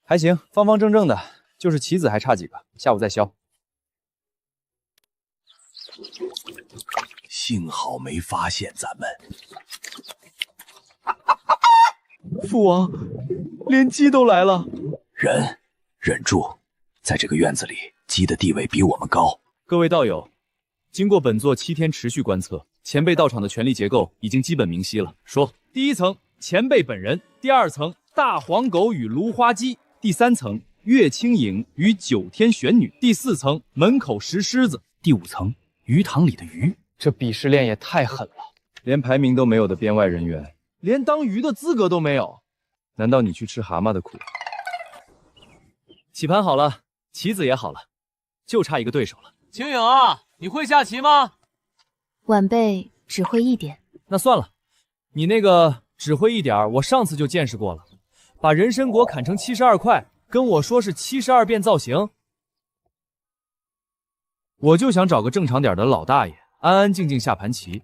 还行，方方正正的，就是棋子还差几个，下午再削。幸好没发现咱们。父王，连鸡都来了。忍住，在这个院子里，鸡的地位比我们高。各位道友，经过本座7天持续观测，前辈道场的权力结构已经基本明晰了。说，第1层前辈本人，第2层大黄狗与芦花鸡，第3层月清影与9天玄女，第4层门口石狮子，第5层鱼塘里的鱼。这鄙视链也太狠了，连排名都没有的编外人员，连当鱼的资格都没有。难道你去吃蛤蟆的苦？棋盘好了，棋子也好了，就差一个对手了。青影啊，你会下棋吗？晚辈只会一点。那算了，你那个只会一点，我上次就见识过了。把人参果砍成72块，跟我说是72变造型。我就想找个正常点的老大爷，安安静静下盘棋，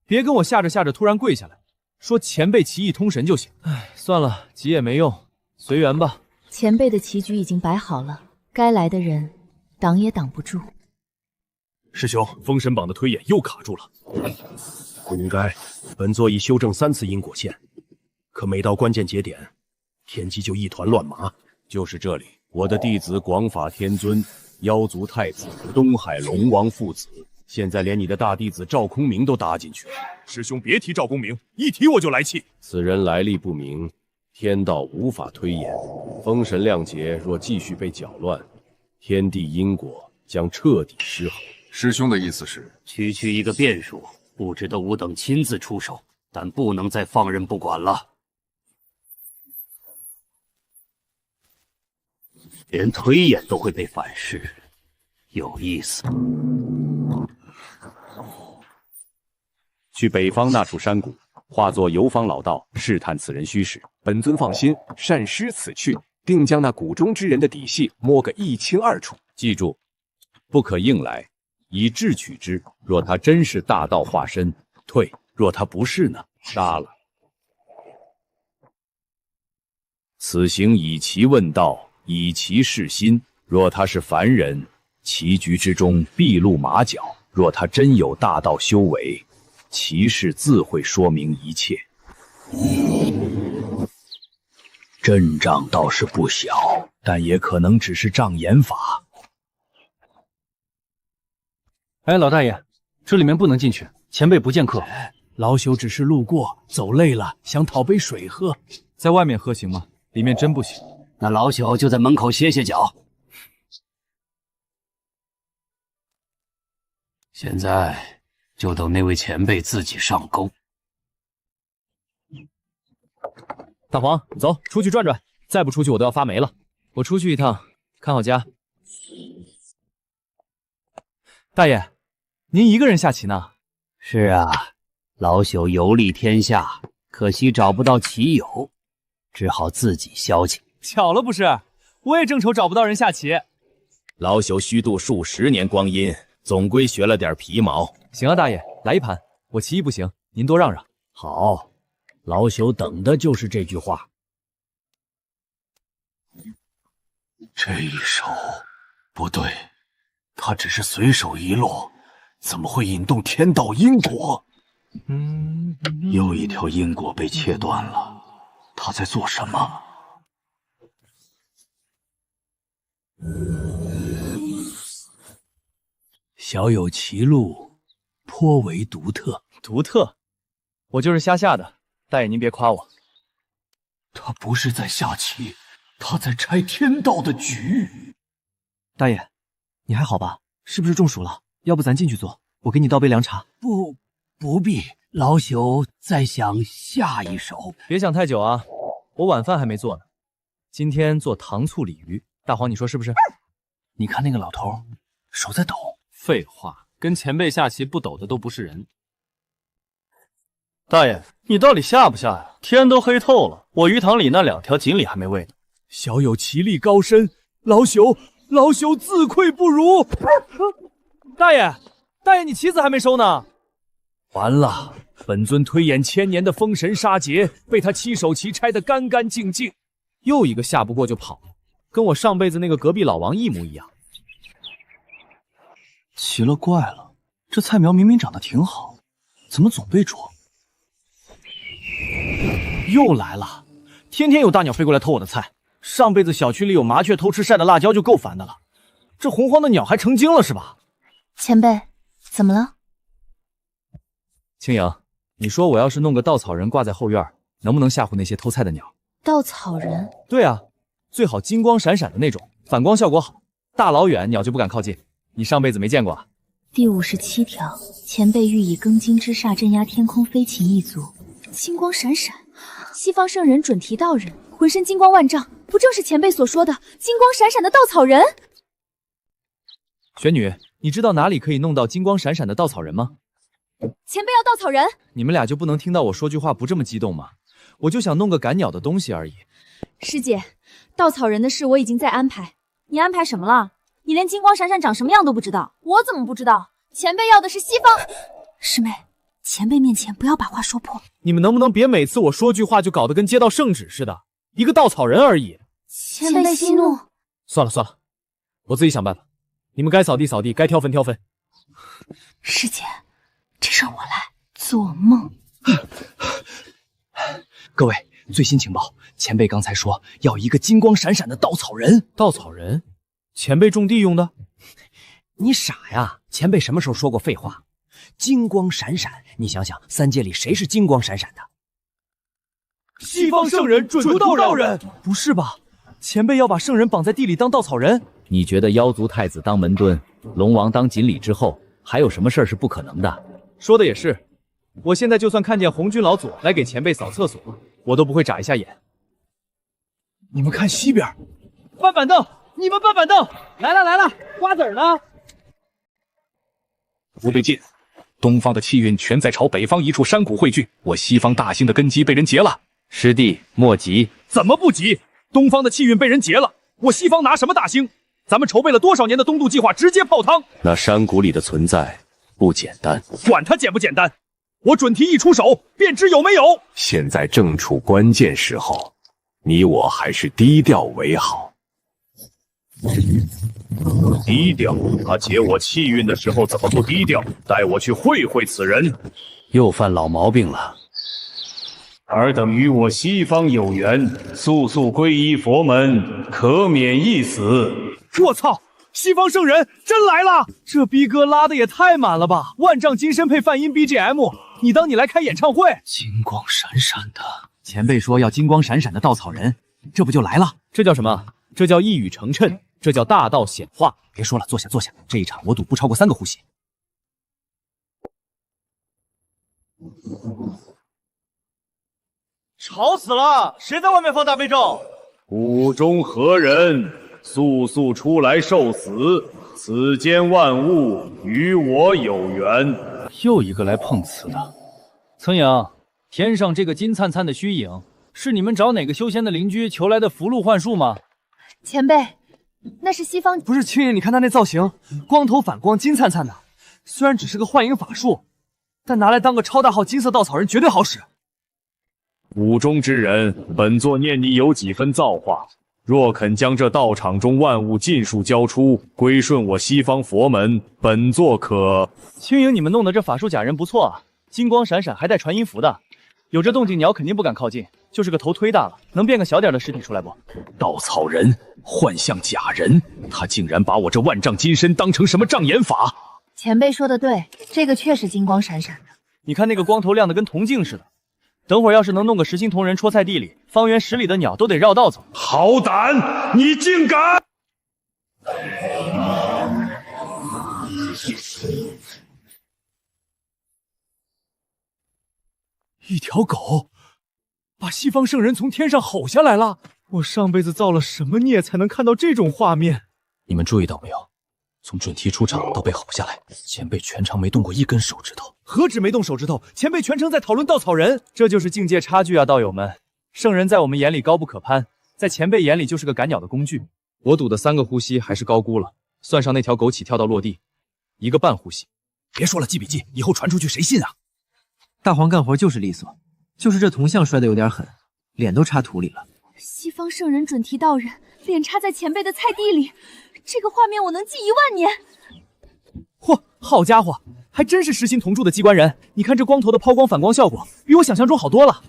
别跟我下着下着突然跪下来，说前辈棋艺通神就行。唉，算了，急也没用，随缘吧。前辈的棋局已经摆好了，该来的人挡也挡不住。师兄，封神榜的推演又卡住了。不应该，本座已修正3次因果线，可每到关键节点，天机就一团乱麻。就是这里，我的弟子广法天尊、妖族太子、东海龙王父子，现在连你的大弟子赵空明都搭进去了。师兄别提赵公明，一提我就来气。此人来历不明，天道无法推演。封神亮节若继续被搅乱，天地因果将彻底失衡。师兄的意思是，区区一个变数，不值得吾等亲自出手，但不能再放任不管了。连推演都会被反噬，有意思。去北方那处山谷，化作游方老道，试探此人虚实。本尊放心，善施此去，定将那谷中之人的底细摸个一清二楚。记住，不可硬来，以智取之。若他真是大道化身，退；若他不是呢，杀了。此行以其问道，以其示心。若他是凡人，棋局之中必露马脚；若他真有大道修为，其事自会说明一切。阵仗倒是不小，但也可能只是障眼法。哎，老大爷，这里面不能进去，前辈不见客。老朽只是路过，走累了，想讨杯水喝。在外面喝行吗？里面真不行。那老朽就在门口歇歇脚。现在就等那位前辈自己上钩。大黄，走，出去转转，再不出去我都要发霉了。我出去一趟，看好家。大爷，您一个人下棋呢？是啊，老朽游历天下，可惜找不到棋友，只好自己消遣。巧了不是？我也正愁找不到人下棋。老朽虚度数10年光阴，总归学了点皮毛。行啊，大爷，来一盘。我棋艺不行，您多让让。好，老朽等的就是这句话。这一手不对，他只是随手一落，怎么会引动天道因果？又一条因果被切断了，他在做什么？小有其路，颇为独特。独特？我就是瞎下的，大爷您别夸我。他不是在下棋，他在拆天道的局。大爷，你还好吧？是不是中暑了？要不咱进去坐，我给你倒杯凉茶。不必，老朽在想下一手。别想太久啊，我晚饭还没做呢。今天做糖醋鲤鱼，大黄你说是不是？你看那个老头，手在抖。废话，跟前辈下棋不抖的都不是人。大爷，你到底下不下呀？天都黑透了，我鱼塘里那2条锦鲤还没喂呢。小有棋力高深，老朽自愧不如。大爷，你棋子还没收呢。完了，本尊推演1000年的封神杀劫，被他7手棋拆得干干净净。又一个下不过就跑了，跟我上辈子那个隔壁老王一模一样。奇了怪了，这菜苗明明长得挺好，怎么总被捉？又来了，天天有大鸟飞过来偷我的菜。上辈子小区里有麻雀偷吃晒的辣椒就够烦的了，这洪荒的鸟还成精了是吧？前辈，怎么了？青莹，你说我要是弄个稻草人挂在后院，能不能吓唬那些偷菜的鸟？稻草人？对啊，最好金光闪闪的那种，反光效果好，大老远鸟就不敢靠近。你上辈子没见过啊？第57条，前辈欲以庚金之煞镇压天空飞禽一族。金光闪闪，西方圣人准提道人，浑身金光万丈，不正是前辈所说的金光闪闪的稻草人？玄女，你知道哪里可以弄到金光闪闪的稻草人吗？前辈要稻草人，你们俩就不能听到我说句话不这么激动吗？我就想弄个赶鸟的东西而已。师姐，稻草人的事我已经在安排。你安排什么了？你连金光闪闪长什么样都不知道？我怎么不知道？前辈要的是西方。师妹，前辈面前不要把话说破。你们能不能别每次我说句话就搞得跟接到圣旨似的？一个稻草人而已。前辈息怒。算了，我自己想办法。你们该扫地扫地，该挑粪挑粪。师姐，这让我来。做梦。各位，最新情报，前辈刚才说要一个金光闪闪的稻草人。稻草人？前辈种地用的？你傻呀！前辈什么时候说过废话？金光闪闪，你想想，三界里谁是金光闪闪的？西方圣人准督道人。不是吧？前辈要把圣人绑在地里当稻草人？你觉得妖族太子当门墩，龙王当锦鲤之后，还有什么事儿是不可能的？说的也是，我现在就算看见红军老左来给前辈扫厕所，我都不会眨一下眼。你们看西边，搬板凳，你们搬板凳，来了来了，瓜子呢？不对劲，东方的气运全在朝北方一处山谷汇聚，我西方大兴的根基被人劫了。师弟莫急，怎么不急？东方的气运被人劫了，我西方拿什么大兴？咱们筹备了多少年的东渡计划直接泡汤。那山谷里的存在不简单，管它简不简单，我准提一出手便知有没有。现在正处关键时候，你我还是低调为好。低调？他劫我气运的时候怎么不低调？带我去会会此人。又犯老毛病了。尔等与我西方有缘，速速皈依佛门，可免一死。我操！西方圣人真来了！这逼哥拉的也太满了吧！万丈金身配泛音 BGM， 你当你来开演唱会？金光闪闪的，前辈说要金光闪闪的稻草人，这不就来了？这叫什么？这叫一语成谶，这叫大道显化。别说了，坐下坐下，这一场我赌不超过3个呼吸。吵死了！谁在外面放大悲咒？谷中何人？速速出来受死！此间万物与我有缘。又一个来碰瓷的。曾颖，天上这个金灿灿的虚影，是你们找哪个修仙的邻居求来的符箓幻术吗？前辈，那是西方。不是青影，你看他那造型，光头反光，金灿灿的。虽然只是个幻影法术，但拿来当个超大号金色稻草人绝对好使。谷中之人，本座念你有几分造化，若肯将这道场中万物尽数交出，归顺我西方佛门，本座可……青影，你们弄的这法术假人不错啊，金光闪闪，还带传音符的，有这动静鸟肯定不敢靠近，就是个头忒大了，能变个小点的尸体出来不？稻草人，幻象假人，他竟然把我这万丈金身当成什么障眼法？前辈说的对，这个确实金光闪闪的。你看那个光头亮的跟铜镜似的。等会儿要是能弄个实心铜人戳菜地里，方圆10里的鸟都得绕道走。好胆，你竟敢！一条狗把西方圣人从天上吼下来了！我上辈子造了什么孽才能看到这种画面？你们注意到没有？从准提出场到被吼下来，前辈全程没动过一根手指头。何止没动手指头，前辈全程在讨论稻草人，这就是境界差距啊，道友们！圣人在我们眼里高不可攀，在前辈眼里就是个赶鸟的工具。我赌的3个呼吸还是高估了，算上那条枸杞跳到落地，1个半呼吸。别说了，记笔记，以后传出去谁信啊？大黄干活就是利索，就是这铜像摔得有点狠，脸都插土里了。西方圣人准提道人脸插在前辈的菜地里，这个画面我能记1万年。嚯，好家伙，还真是实心铜铸的机关人！你看这光头的抛光反光效果，比我想象中好多了。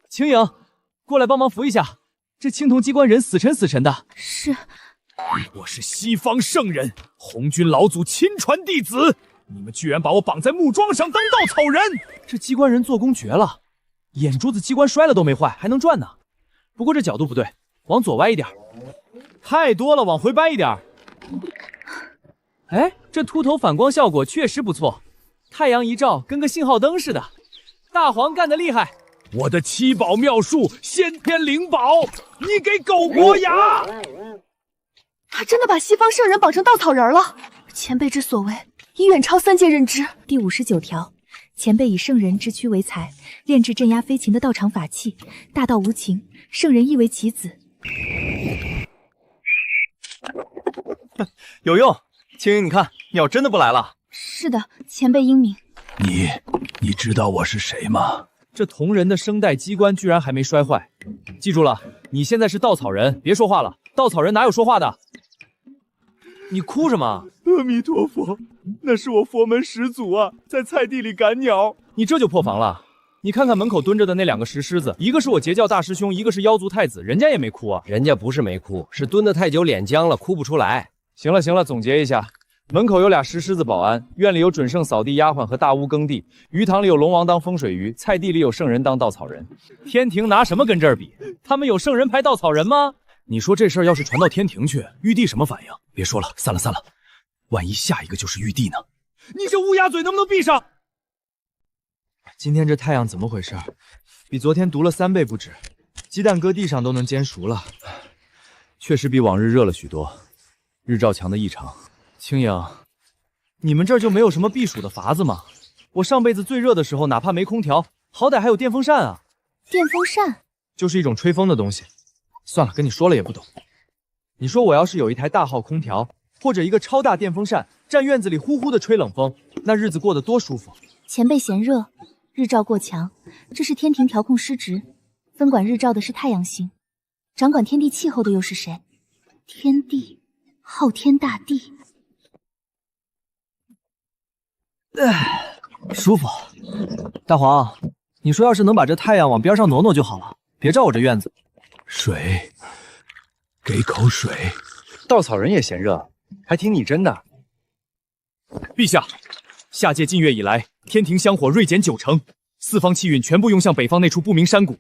青影，过来帮忙扶一下，这青铜机关人死沉死沉的。是，我是西方圣人，红军老祖亲传弟子，你们居然把我绑在木桩上当稻草人！这机关人做工绝了，眼珠子机关摔了都没坏，还能转呢。不过这角度不对，往左歪一点，太多了，往回掰一点。哎，这秃头反光效果确实不错，太阳一照跟个信号灯似的。大黄干得厉害！我的7宝妙术，先天灵宝，你给狗磨牙！他真的把西方圣人绑成稻草人了。前辈之所为，已远超3界认知。第59条，前辈以圣人之躯为材，炼制镇压飞禽的道场法器，大道无情，圣人亦为其子。有用，青云，你看，鸟真的不来了。是的，前辈英明。你知道我是谁吗？这铜人的声带机关居然还没摔坏，记住了，你现在是稻草人，别说话了，稻草人哪有说话的？你哭什么？阿弥陀佛，那是我佛门始祖啊，在菜地里赶鸟。你这就破防了。你看看门口蹲着的那2个石狮子，一个是我截教大师兄，一个是妖族太子，人家也没哭啊。人家不是没哭，是蹲得太久脸僵了，哭不出来。行了行了，总结一下，门口有俩石狮子保安，院里有准圣扫地丫鬟和大巫耕地，鱼塘里有龙王当风水鱼，菜地里有圣人当稻草人。天庭拿什么跟这儿比？他们有圣人排稻草人吗？你说这事儿要是传到天庭去，玉帝什么反应？别说了，散了散了。万一下一个就是玉帝呢？你这乌鸦嘴能不能闭上？今天这太阳怎么回事？比昨天毒了3倍不止，鸡蛋搁地上都能煎熟了。确实比往日热了许多，日照强的异常。青影，你们这儿就没有什么避暑的法子吗？我上辈子最热的时候，哪怕没空调，好歹还有电风扇啊。电风扇就是一种吹风的东西。算了，跟你说了也不懂。你说我要是有一台大号空调，或者一个超大电风扇，站院子里呼呼的吹冷风，那日子过得多舒服。前辈嫌热，日照过强，这是天庭调控失职，分管日照的是太阳星，掌管天地气候的又是谁？天帝，昊天大帝。舒服。大黄，你说要是能把这太阳往边上挪挪就好了，别照我这院子。水，给口水。稻草人也嫌热，还挺拟真的。陛下，下界禁月以来，天庭香火锐减90%，四方气运全部涌向北方那处不明山谷。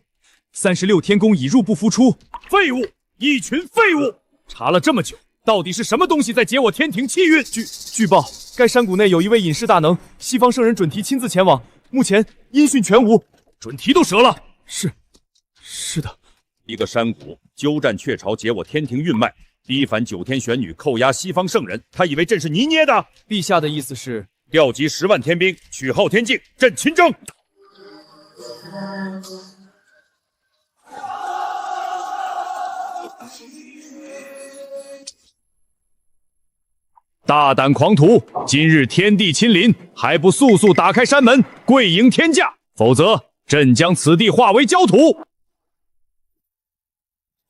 36天宫已入不敷出，废物，一群废物！查了这么久，到底是什么东西在解我天庭气运？据报，该山谷内有一位隐士大能，西方圣人准提亲自前往，目前音讯全无。准提都折了。是的。一个山谷鸠占鹊巢，解我天庭运脉，逼反9天玄女，扣押西方圣人。他以为朕是泥捏的？陛下的意思是调集10万天兵，取昊天境，镇秦征。大胆狂徒！今日天地亲临，还不速速打开山门，跪迎天驾，否则朕将此地化为焦土！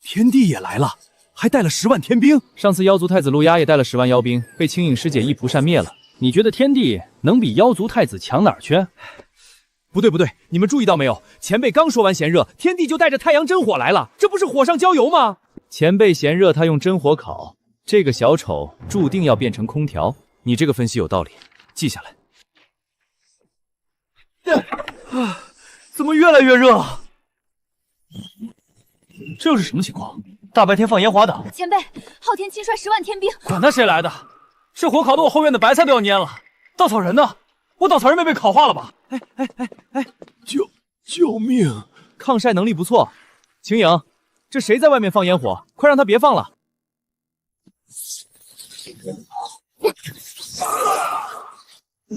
天帝也来了，还带了10万天兵。上次妖族太子陆压也带了10万妖兵，被青影师姐一蒲扇灭了。你觉得天帝能比妖族太子强哪儿去？不对，你们注意到没有？前辈刚说完嫌热，天帝就带着太阳真火来了，这不是火上浇油吗？前辈嫌热，他用真火烤，这个小丑注定要变成空调。你这个分析有道理，记下来。怎么越来越热？这又是什么情况？大白天放烟花的！前辈，昊天亲率10万天兵，管他谁来的，这火烤得我后院的白菜都要蔫了。稻草人呢？我稻草人没被烤化了吧？救命！抗晒能力不错。秦影，这谁在外面放烟火？快让他别放了。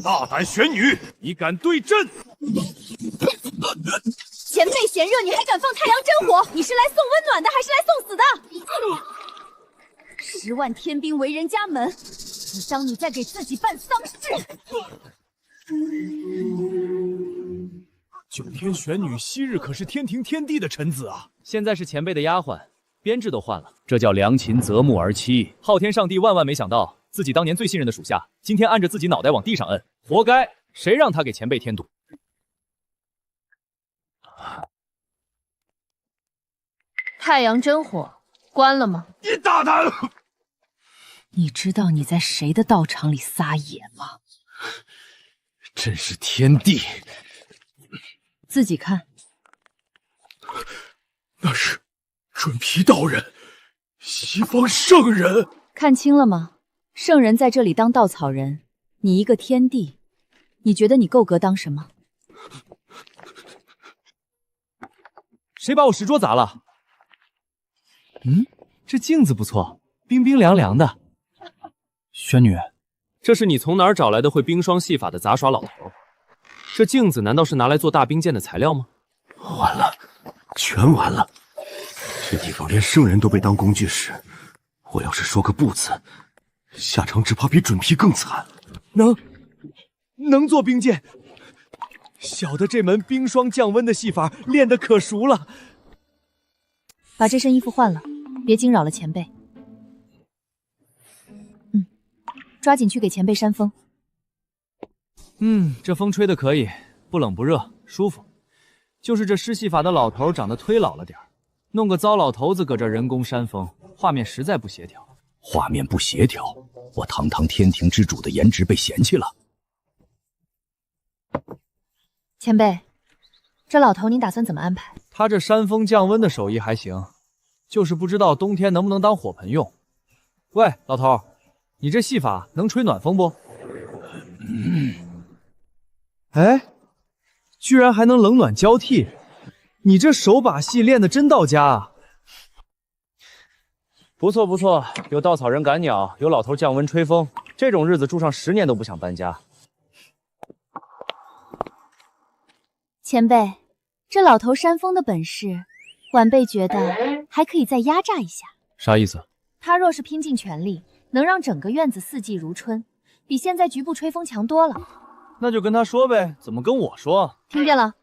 大胆玄女，你敢对朕？前辈嫌热，你还敢放太阳真火？你是来送温暖的，还是来送死的？10万天兵围人家门，你当你在给自己办丧事？9天玄女昔日可是天庭天帝的臣子啊，现在是前辈的丫鬟，编制都换了，这叫良禽择木而栖。昊天上帝万万没想到，自己当年最信任的属下，今天按着自己脑袋往地上摁，活该！谁让他给前辈添堵？太阳真火关了吗？你大胆！你知道你在谁的道场里撒野吗？朕是天帝，自己看。那是准提道人，西方圣人。看清了吗？圣人在这里当稻草人，你一个天帝，你觉得你够格当什么？谁把我石桌砸了？这镜子不错，冰冰凉凉的。玄女，这是你从哪儿找来的会冰霜戏法的杂耍老头？这镜子难道是拿来做大冰剑的材料吗？完了，全完了！这地方连圣人都被当工具使，我要是说个不字，下场只怕比准批更惨。能做冰剑，小的这门冰霜降温的戏法练得可熟了。把这身衣服换了，别惊扰了前辈。抓紧去给前辈扇风。这风吹得可以，不冷不热，舒服。就是这施戏法的老头长得忒老了点儿，弄个糟老头子搁这人工扇风，画面实在不协调。画面不协调，我堂堂天庭之主的颜值被嫌弃了。前辈，这老头您打算怎么安排？他这扇风降温的手艺还行，就是不知道冬天能不能当火盆用。喂，老头，你这戏法能吹暖风不？哎，居然还能冷暖交替，你这手把戏练得真到家啊！不错不错，有稻草人赶鸟，有老头降温吹风，这种日子住上10年都不想搬家。前辈，这老头扇风的本事，晚辈觉得还可以再压榨一下。啥意思？他若是拼尽全力，能让整个院子四季如春，比现在局部吹风强多了。那就跟他说呗，怎么跟我说？听见了，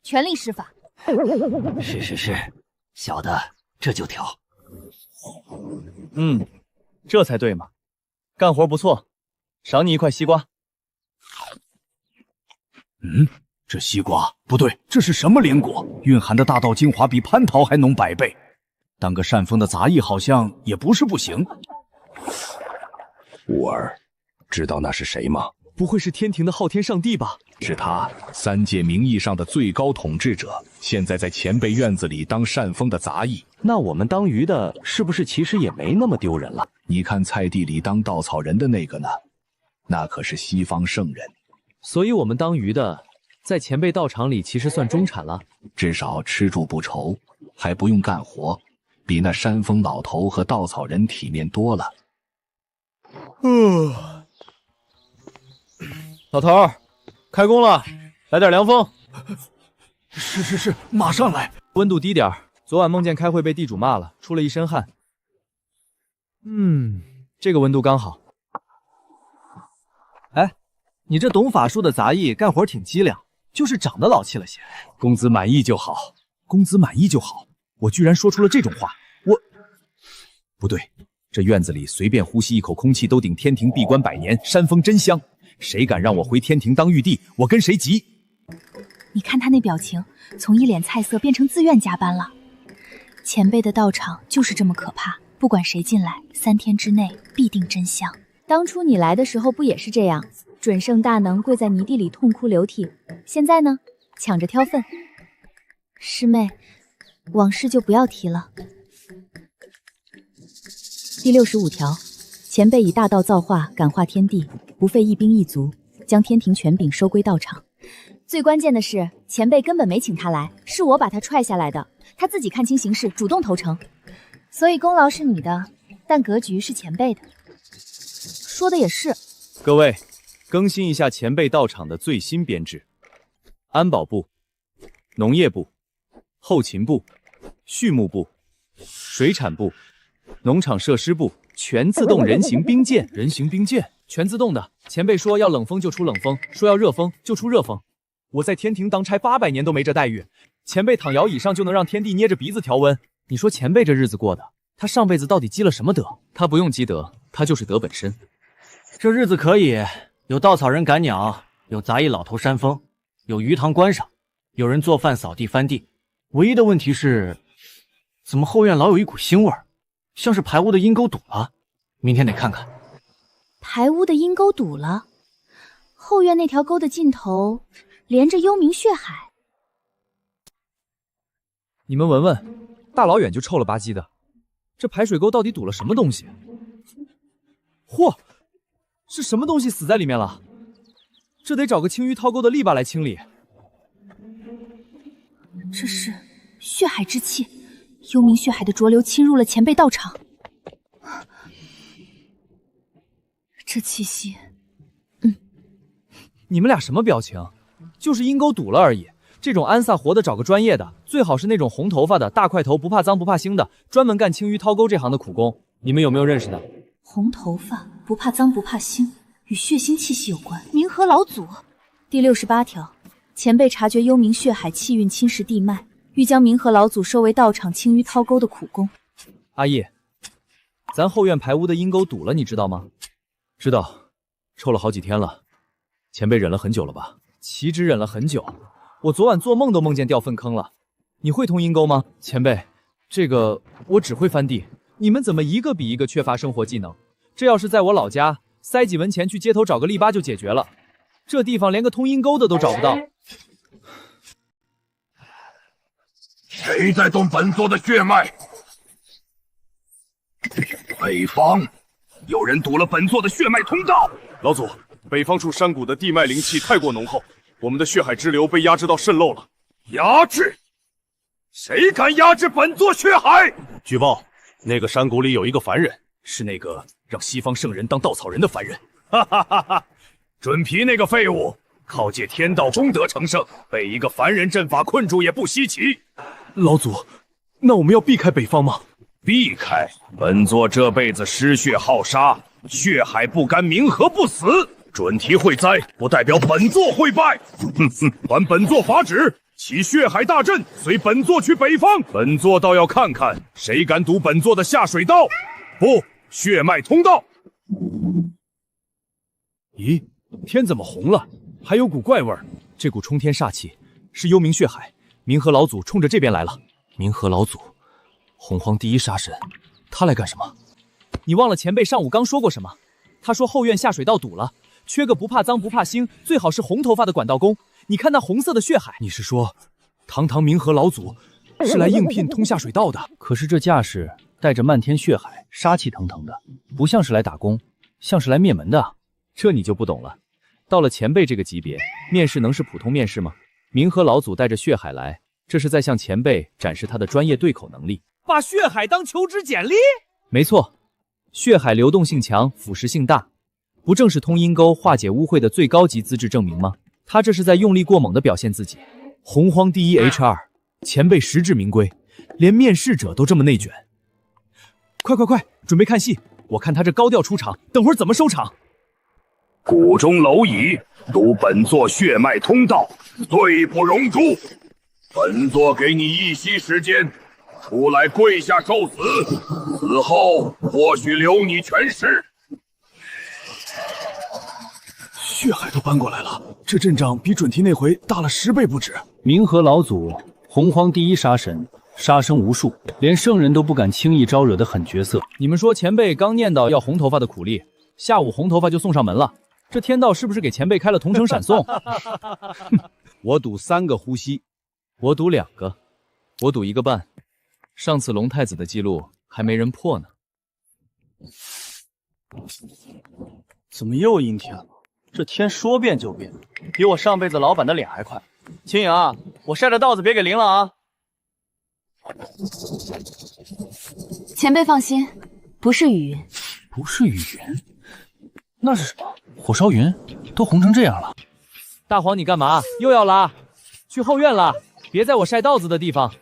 全力施法。是，小的这就调。这才对嘛，干活不错，赏你一块西瓜。这西瓜不对，这是什么莲果？蕴含的大道精华比蟠桃还浓100倍。当个扇风的杂役好像也不是不行。吾儿，知道那是谁吗？不会是天庭的昊天上帝吧？是他，3界名义上的最高统治者，现在在前辈院子里当扇风的杂役。那我们当鱼的，是不是其实也没那么丢人了？你看菜地里当稻草人的那个呢？那可是西方圣人。所以我们当鱼的，在前辈道场里其实算中产了，至少吃住不愁，还不用干活，比那山峰老头和稻草人体面多了。老头儿，开工了，来点凉风。是，马上来。温度低点儿，昨晚梦见开会被地主骂了，出了一身汗。这个温度刚好。哎，你这懂法术的杂役干活挺机灵，就是长得老气了些。公子满意就好，公子满意就好。我居然说出了这种话，我不对，这院子里随便呼吸一口空气都顶天庭闭关100年，山风真香。谁敢让我回天庭当玉帝，我跟谁急！你看他那表情，从一脸菜色变成自愿加班了。前辈的道场就是这么可怕，不管谁进来，3天之内必定真香。当初你来的时候不也是这样？准圣大能跪在泥地里痛哭流涕，现在呢，抢着挑粪。师妹，往事就不要提了。第65条，前辈以大道造化，感化天地，不费一兵一卒，将天庭权柄收归道场。最关键的是，前辈根本没请他来，是我把他踹下来的，他自己看清形势，主动投诚。所以功劳是你的，但格局是前辈的。说的也是。各位，更新一下前辈道场的最新编制：安保部、农业部、后勤部、畜牧部、水产部、农场设施部，全自动人形兵舰。人形兵舰全自动的。前辈说要冷风就出冷风，说要热风就出热风。我在天庭当差800年都没这待遇，前辈躺摇椅上就能让天地捏着鼻子调温。你说前辈这日子过的，他上辈子到底积了什么德？他不用积德，他就是德本身。这日子可以，有稻草人赶鸟，有杂役老头扇风，有鱼塘观赏，有人做饭扫地翻地。唯一的问题是，怎么后院老有一股腥味儿，像是排污的阴沟堵了。明天得看看。排污的阴沟堵了，后院那条沟的尽头连着幽冥血海。你们闻闻，大老远就臭了吧唧的，这排水沟到底堵了什么东西？嚯，是什么东西死在里面了？这得找个清淤掏沟的力霸来清理。这是血海之气，幽冥血海的浊流侵入了前辈道场。这气息，你们俩什么表情？就是阴沟堵了而已。这种安萨活的找个专业的，最好是那种红头发的大块头，不怕脏不怕腥的，专门干清淤掏沟这行的苦工。你们有没有认识的？红头发，不怕脏不怕腥，与血腥气息有关。冥河老祖。第68条，前辈察觉幽冥血海气运侵蚀地脉，欲将冥河老祖收为道场清淤掏沟的苦工。阿义，咱后院排污的阴沟堵了，你知道吗？知道，臭了好几天了。前辈忍了很久了吧？岂止忍了很久，我昨晚做梦都梦见掉粪坑了。你会通阴沟吗？前辈，这个我只会翻地。你们怎么一个比一个缺乏生活技能？这要是在我老家，塞几文钱去街头找个力巴就解决了。这地方连个通阴沟的都找不到。谁在动本座的血脉？北方，有人堵了本座的血脉通道。老祖，北方处山谷的地脉灵气太过浓厚，我们的血海之流被压制到渗漏了。压制？谁敢压制本座血海？据报，那个山谷里有一个凡人，是那个让西方圣人当稻草人的凡人。哈哈哈哈！准皮那个废物，靠借天道功德成圣，被一个凡人阵法困住也不稀奇。老祖，那我们要避开北方吗？避开？本座这辈子失血好杀，血海不干，冥河不死。准提会灾，不代表本座会败。哼哼，还本座法旨，起血海大阵，随本座去北方。本座倒要看看，谁敢堵本座的下水道，不，血脉通道。咦，天怎么红了？还有股怪味儿，这股冲天煞气是幽冥血海。冥河老祖冲着这边来了。冥河老祖，洪荒第一杀神，他来干什么？你忘了前辈上午刚说过什么？他说后院下水道堵了，缺个不怕脏不怕腥，最好是红头发的管道工。你看那红色的血海，你是说，堂堂冥河老祖是来应聘通下水道的？可是这架势带着漫天血海，杀气腾腾的，不像是来打工，像是来灭门的。这你就不懂了。到了前辈这个级别，面试能是普通面试吗？冥河老祖带着血海来，这是在向前辈展示他的专业对口能力。把血海当求职简历？没错，血海流动性强，腐蚀性大，不正是通阴沟、化解污秽的最高级资质证明吗？他这是在用力过猛地表现自己。洪荒第一 HR， 前辈实至名归，连面试者都这么内卷。快，准备看戏！我看他这高调出场，等会儿怎么收场？谷中蝼蚁，堵本座血脉通道，罪不容诛。本座给你一息时间，出来跪下受死，死后或许留你全尸。血海都搬过来了，这阵仗比准提那回大了10倍不止。冥河老祖，洪荒第一杀神，杀生无数，连圣人都不敢轻易招惹的狠角色。你们说前辈刚念叨要红头发的苦力，下午红头发就送上门了，这天道是不是给前辈开了同城闪送？我赌3个呼吸，我赌2个，我赌1个半。上次龙太子的记录还没人破呢。怎么又阴天了？这天说变就变，比我上辈子老板的脸还快。青颖啊，我晒的稻子别给淋了啊！前辈放心，不是雨云。不是雨云，那是什么？火烧云，都红成这样了。大黄，你干嘛？又要拉？去后院了，别在我晒稻子的地方。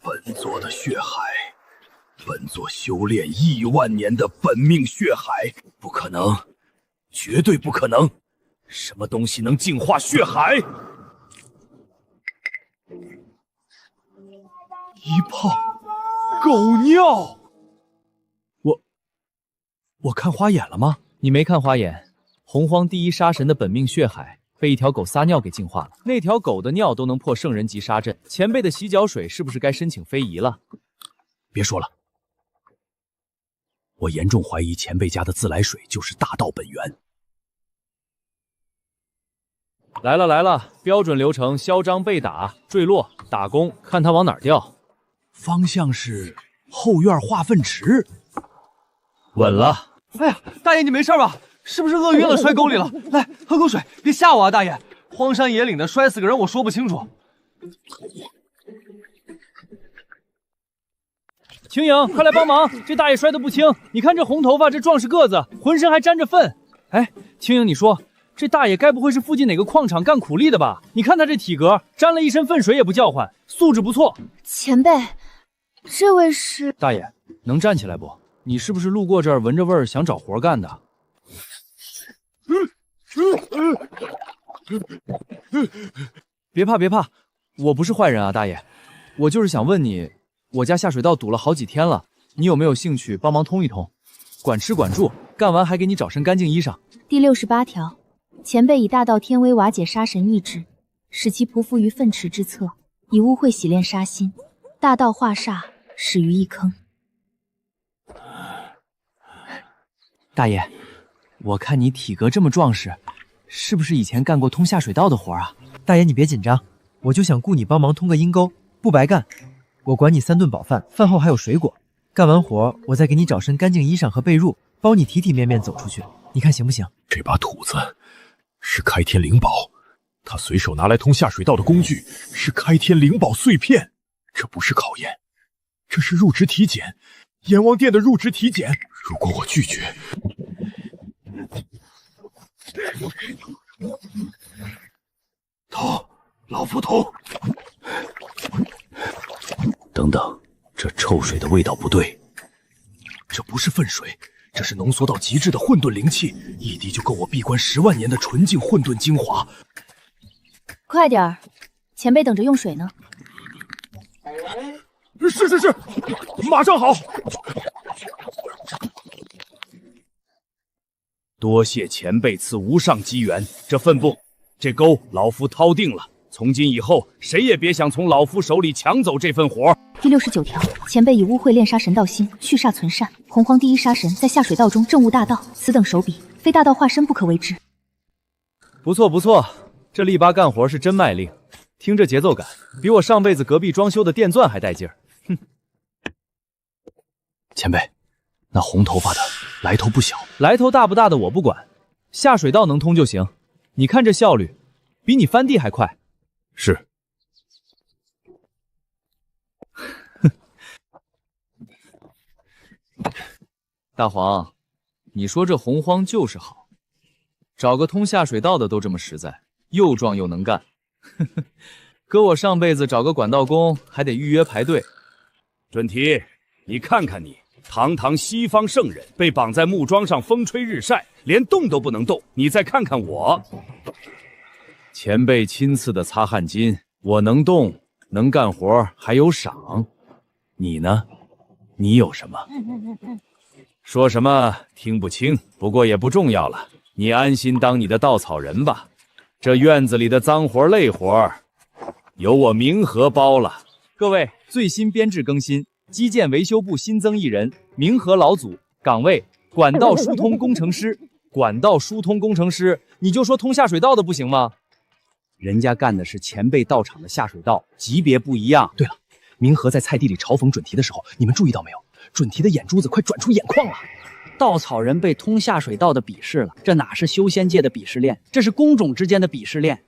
本座的血海，本座修炼亿万年的本命血海，不可能，绝对不可能！什么东西能净化血海？一泡狗尿！我看花眼了吗？你没看花眼，洪荒第一杀神的本命血海被一条狗撒尿给净化了，那条狗的尿都能破圣人级杀阵，前辈的洗脚水是不是该申请非遗了？别说了，我严重怀疑前辈家的自来水就是大道本源。来了，标准流程：嚣张被打、坠落、打工，看他往哪儿掉。方向是后院化粪池。稳了。哎呀，大爷你没事吧？是不是饿晕了摔沟里了？来喝口水，别吓我啊，大爷！荒山野岭的摔死个人我说不清楚。青颖，快来帮忙！这大爷摔得不轻，你看这红头发，这壮实个子，浑身还沾着粪。哎，青颖，你说这大爷该不会是附近哪个矿场干苦力的吧？你看他这体格，沾了一身粪水也不叫唤，素质不错。前辈，这位是……大爷，能站起来不？你是不是路过这儿闻着味儿想找活干的？别怕，我不是坏人啊，大爷，我就是想问你，我家下水道堵了好几天了，你有没有兴趣帮忙通一通？管吃管住，干完还给你找身干净衣裳。第68条，前辈以大道天威瓦解杀神意志，使其匍匐于粪池之侧，以污秽洗炼杀心，大道化煞，始于一坑。大爷，我看你体格这么壮实，是不是以前干过通下水道的活啊？大爷你别紧张，我就想雇你帮忙通个阴沟，不白干。我管你3顿饱饭，饭后还有水果。干完活我再给你找身干净衣裳和被褥，包你体体面面走出去，你看行不行？这把土子是开天灵宝，他随手拿来通下水道的工具是开天灵宝碎片，这不是考验，这是入职体检，阎王殿的入职体检。如果我拒绝，头，老夫头。等等，这臭水的味道不对，这不是粪水，这是浓缩到极致的混沌灵气，一滴就够我闭关10万年的纯净混沌精华。快点儿，前辈等着用水呢。是，马上好。多谢前辈赐无上机缘，这份不，这沟老夫掏定了。从今以后，谁也别想从老夫手里抢走这份活。第69条，前辈以污秽炼杀神道心，蓄煞存善。洪荒第一杀神在下水道中政务大道，此等手笔，非大道化身不可为之。不错不错，这力巴干活是真卖力，听这节奏感，比我上辈子隔壁装修的电钻还带劲儿。哼！前辈，那红头发的来头不小，来头大不大的我不管，下水道能通就行。你看这效率，比你翻地还快。是。大黄，你说这洪荒就是好，找个通下水道的都这么实在，又壮又能干。搁我上辈子找个管道工还得预约排队。准提，你看看你，堂堂西方圣人，被绑在木桩上风吹日晒，连动都不能动。你再看看我，前辈亲赐的擦汗巾，我能动，能干活，还有赏。你呢？你有什么？说什么听不清，不过也不重要了。你安心当你的稻草人吧。这院子里的脏活累活，由我明和包了。各位，最新编制更新，基建维修部新增1人，明和老组，岗位管道疏通工程师。管道疏通工程师，你就说通下水道的不行吗？人家干的是前辈道场的下水道，级别不一样。对了，明和在菜地里嘲讽准提的时候，你们注意到没有？准提的眼珠子快转出眼眶了。稻草人被通下水道的鄙视了，这哪是修仙界的鄙视链，这是工种之间的鄙视链。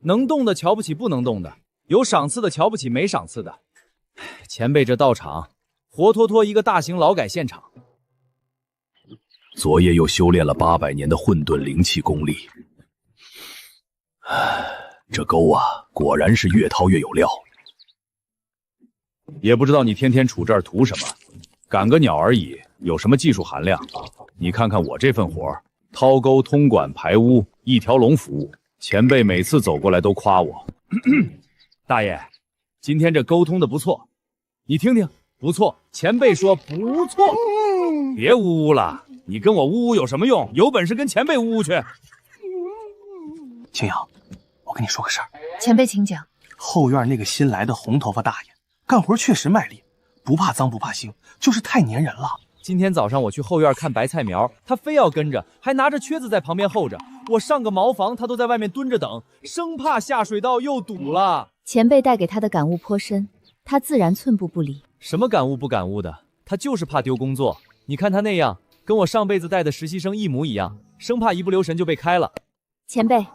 能动的瞧不起不能动的，有赏赐的瞧不起没赏赐的。前辈这道场，活脱脱一个大型劳改现场。昨夜又修炼了800年的混沌灵气功力，这沟啊，果然是越掏越有料。也不知道你天天杵这儿图什么，赶个鸟而已，有什么技术含量？你看看我这份活，掏沟、通管、排污，一条龙服务。前辈每次走过来都夸我。大爷，今天这沟通的不错，你听听，不错。前辈说不错，别呜呜了，你跟我呜呜有什么用？有本事跟前辈呜呜去。青瑶，我跟你说个事儿。前辈请讲。后院那个新来的红头发大爷，干活确实卖力，不怕脏不怕腥，就是太粘人了。今天早上我去后院看白菜苗，他非要跟着，还拿着靴子在旁边候着。我上个茅房，他都在外面蹲着等，生怕下水道又堵了。前辈带给他的感悟颇深，他自然寸步不离。什么感悟不感悟的，他就是怕丢工作。你看他那样，跟我上辈子带的实习生一模一样，生怕一不留神就被开了。前辈，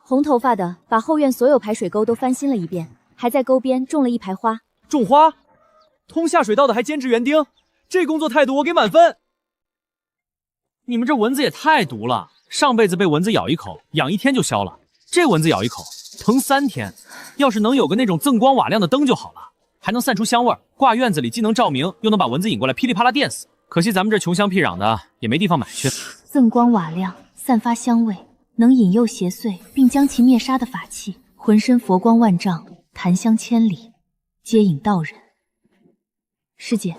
红头发的把后院所有排水沟都翻新了一遍，还在沟边种了一排花。种花？通下水道的还兼职园丁，这工作态度我给满分。你们这蚊子也太毒了，上辈子被蚊子咬一口，痒1天就消了，这蚊子咬一口，疼3天。要是能有个那种锃光瓦亮的灯就好了，还能散出香味，挂院子里既能照明，又能把蚊子引过来噼里啪啦电死。可惜咱们这穷乡僻壤的，也没地方买去。锃光瓦亮，散发香味，能引诱邪祟并将其灭杀的法器，浑身佛光万丈，檀香千里，接引道人。师姐，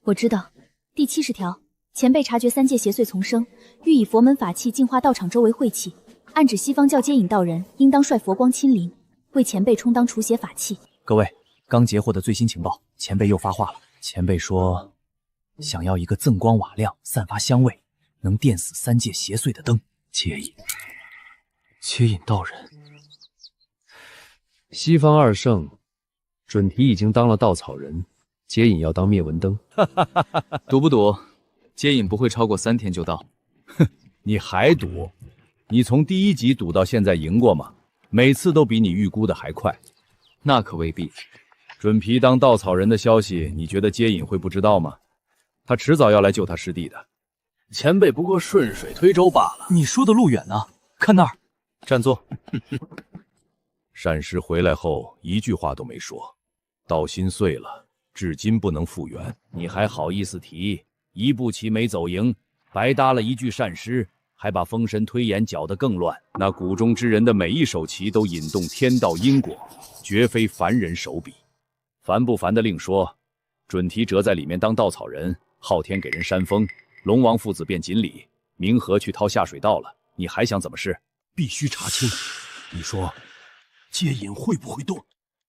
我知道。第70条，前辈察觉3界邪祟丛生，欲以佛门法器净化道场周围晦气，暗指西方教接引道人应当率佛光亲临，为前辈充当除邪法器。各位，刚截获的最新情报，前辈又发话了。前辈说，想要一个锃光瓦亮、散发香味、能电死3界邪祟的灯，介意？接引道人，西方二圣，准提已经当了稻草人，接引要当灭文灯。赌不赌？接引不会超过3天就到。哼，你还赌？你从第1集赌到现在赢过吗？每次都比你预估的还快。那可未必。准皮当稻草人的消息，你觉得接引会不知道吗？他迟早要来救他师弟的。前辈不过顺水推舟罢了。你说的路远呢？看那儿。占座。善师回来后一句话都没说，道心碎了，至今不能复原。你还好意思提？一步棋没走赢，白搭了一句善师，还把封神推演搅得更乱。那谷中之人的每一手棋都引动天道因果，绝非凡人手笔。烦不烦的另说，准提折在里面当稻草人，昊天给人扇风，龙王父子变锦鲤，冥河去掏下水道了，你还想怎么试？必须查清。你说，接引会不会动？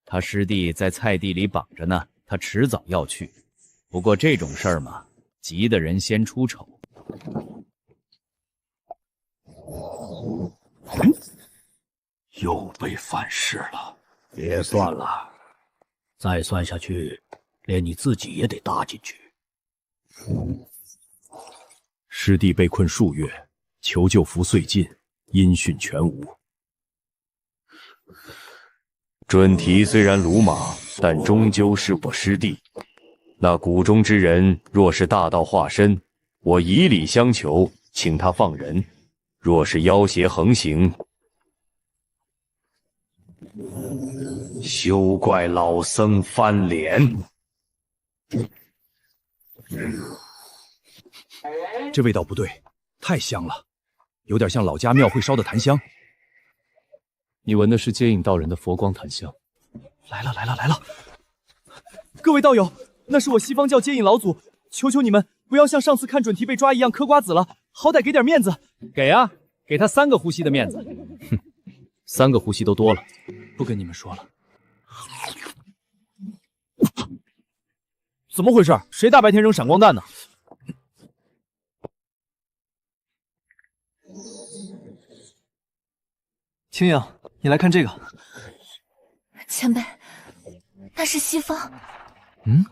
他师弟在菜地里绑着呢，他迟早要去。不过这种事儿嘛，急的人先出丑。又被反噬了。别算了，再算下去，连你自己也得搭进去。师弟被困数月，求救符碎尽，音讯全无。准提虽然鲁莽，但终究是我师弟。那谷中之人若是大道化身，我以礼相求，请他放人；若是妖邪横行，休怪老僧翻脸。这味道不对，太香了，有点像老家庙会烧的檀香。你闻的是接引道人的佛光檀香。来了来了来了！各位道友，那是我西方教接引老祖，求求你们不要像上次看准提被抓一样嗑瓜子了，好歹给点面子。给啊，给他3个呼吸的面子。哼，3个呼吸都多了。不跟你们说了。怎么回事？谁大白天扔闪光弹呢？青影，你来看这个。前辈，那是西方。嗯，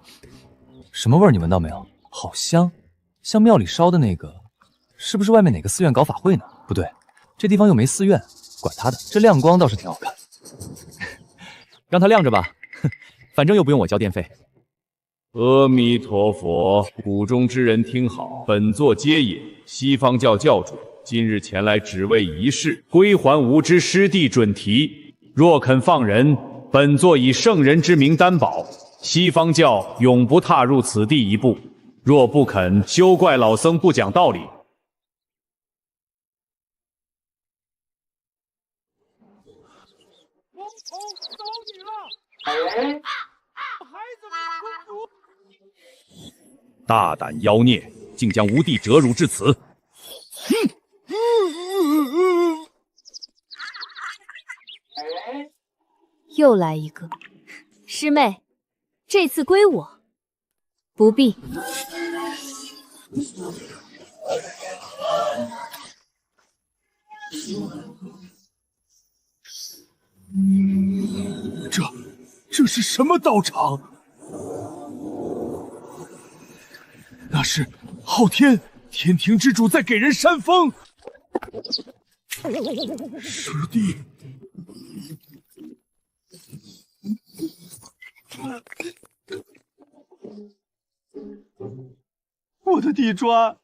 什么味儿？你闻到没有？好香，像庙里烧的那个。是不是外面哪个寺院搞法会呢？不对，这地方又没寺院，管他的。这亮光倒是挺好看，让它亮着吧，反正又不用我交电费。阿弥陀佛，谷中之人听好，本座接引西方教教主，今日前来只为一事，归还吾之师弟准提。若肯放人，本座以圣人之名担保，西方教永不踏入此地一步。若不肯，休怪老僧不讲道理。大胆妖孽，竟将吾弟折辱至此！又来一个，师妹，这次归我。不必。这是什么道场？那是昊天，天庭之主在给人扇风。师弟，我的地抓！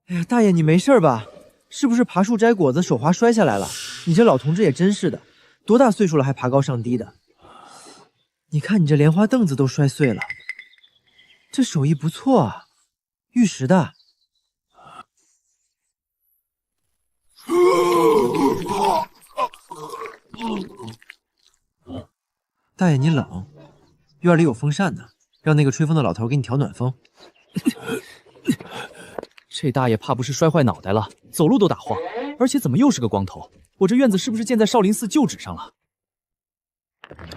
哎呀，大爷，你没事吧？是不是爬树摘果子手滑摔下来了？你这老同志也真是的，多大岁数了还爬高上低的？你看你这莲花凳子都摔碎了，这手艺不错啊，玉石的。大爷你冷，院里有风扇呢，让那个吹风的老头给你调暖风。这大爷怕不是摔坏脑袋了，走路都打晃，而且怎么又是个光头？我这院子是不是建在少林寺旧址上了？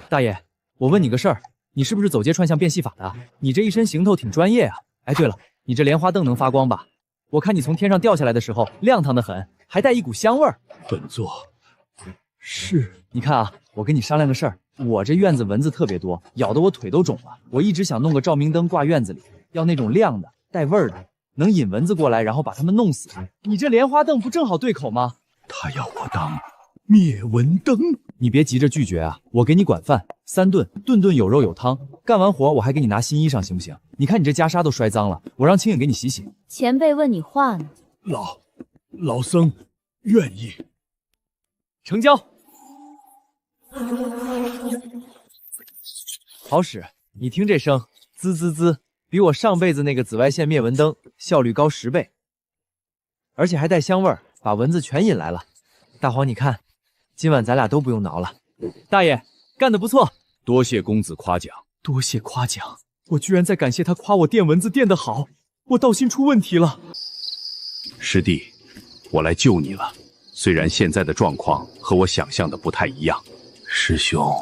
大爷，我问你个事儿，你是不是走街串巷变戏法的？你这一身行头挺专业啊。哎，对了，你这莲花凳能发光吧？我看你从天上掉下来的时候亮堂的很，还带一股香味儿。本座是，你看啊，我跟你商量个事儿。我这院子蚊子特别多，咬得我腿都肿了。我一直想弄个照明灯挂院子里，要那种亮的、带味儿的，能引蚊子过来，然后把它们弄死。你这莲花灯不正好对口吗？他要我当灭蚊灯。你别急着拒绝啊，我给你管饭，3顿，顿顿有肉有汤。干完活我还给你拿新衣裳，行不行？你看你这袈裟都摔脏了，我让青影给你洗洗。前辈问你话呢。老僧愿意。成交。好使，你听这声，滋滋滋，比我上辈子那个紫外线灭蚊灯效率高10倍，而且还带香味儿，把蚊子全引来了。大黄，你看，今晚咱俩都不用挠了。大爷，干得不错，多谢公子夸奖。多谢夸奖，我居然在感谢他夸我电蚊子电得好，我道心出问题了。师弟，我来救你了。虽然现在的状况和我想象的不太一样。师兄，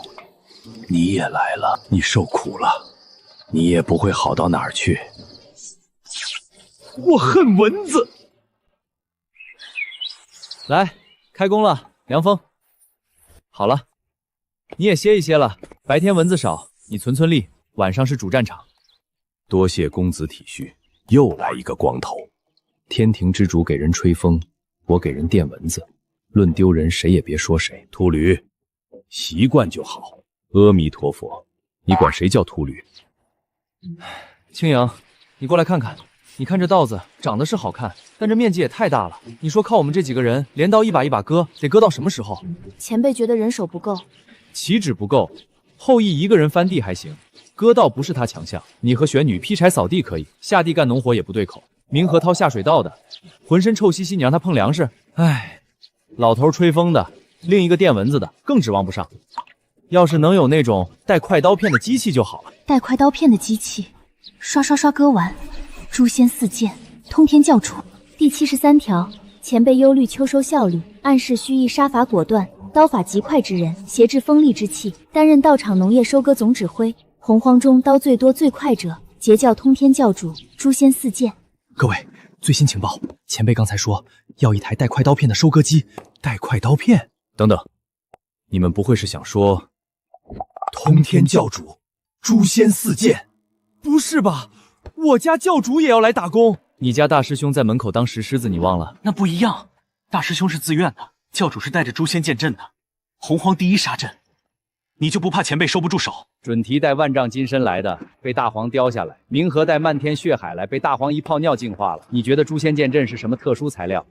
你也来了，你受苦了，你也不会好到哪儿去。我恨蚊子。来，开工了，凉风。好了，你也歇一歇了。白天蚊子少，你存存力，晚上是主战场。多谢公子体恤。又来一个光头。天庭之主给人吹风，我给人电蚊子，论丢人谁也别说谁。秃驴，习惯就好。阿弥陀佛，你管谁叫秃驴？青阳，你过来看看。你看这刀子长得是好看，但这面积也太大了。你说靠我们这几个人，镰刀一把一把割，得割到什么时候？前辈觉得人手不够，岂止不够，后羿一个人翻地还行，割稻不是他强项。你和玄女劈柴扫地可以，下地干农活也不对口。明和涛下水道的，浑身臭兮兮，你让他碰粮食，唉。老头吹风的，另一个电蚊子的，更指望不上。要是能有那种带快刀片的机器就好了。带快刀片的机器，刷刷刷割完。诛仙4剑，通天教主。第73条，前辈忧虑秋收效率，暗示须臾杀伐果断，刀法极快之人，挟制锋利之气，担任道场农业收割总指挥。洪荒中刀最多最快者，截教通天教主。诛仙4剑。各位，最新情报，前辈刚才说要一台带快刀片的收割机。带快刀片？等等，你们不会是想说通天教主诛仙4剑？不是吧？我家教主也要来打工？你家大师兄在门口当石狮子，你忘了？那不一样，大师兄是自愿的，教主是带着诛仙剑阵的，洪荒第一杀阵，你就不怕前辈收不住手？准提带万丈金身来的，被大黄叼下来；冥河带漫天血海来，被大黄一泡尿净化了。你觉得诛仙剑阵是什么特殊材料？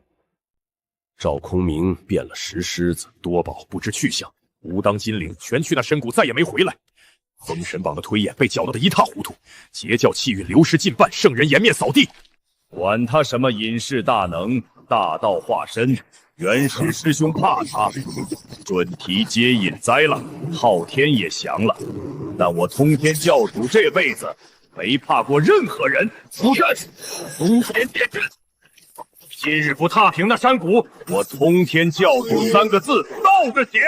赵空明变了石狮子，多宝不知去向，武当金陵全去那深谷，再也没回来。封神榜的推演被搅得一塌糊涂，截教气运流失近半，圣人颜面扫地。管他什么隐世大能、大道化身，元始师兄怕他，准提接引栽了，昊天也降了，但我通天教主这辈子没怕过任何人。不干，通天剑阵。今日不踏平那山谷，我通天教主3个字倒着写。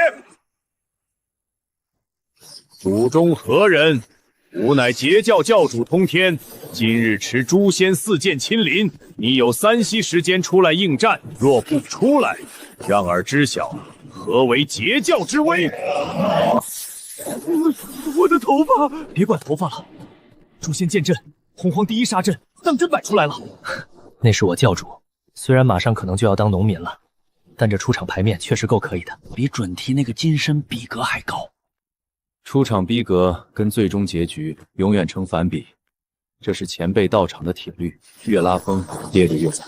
主中何人？吾乃截教教主通天，今日持诛仙4剑亲临，你有3息时间出来应战。若不出来，让尔知晓何为截教之威。我的头发！别管头发了，诛仙剑阵，洪荒第一杀阵，当真摆出来了。那是我教主，虽然马上可能就要当农民了，但这出场牌面确实够可以的，比准提那个金身逼格还高。出场逼格跟最终结局永远成反比，这是前辈道场的铁律，越拉风跌得越惨。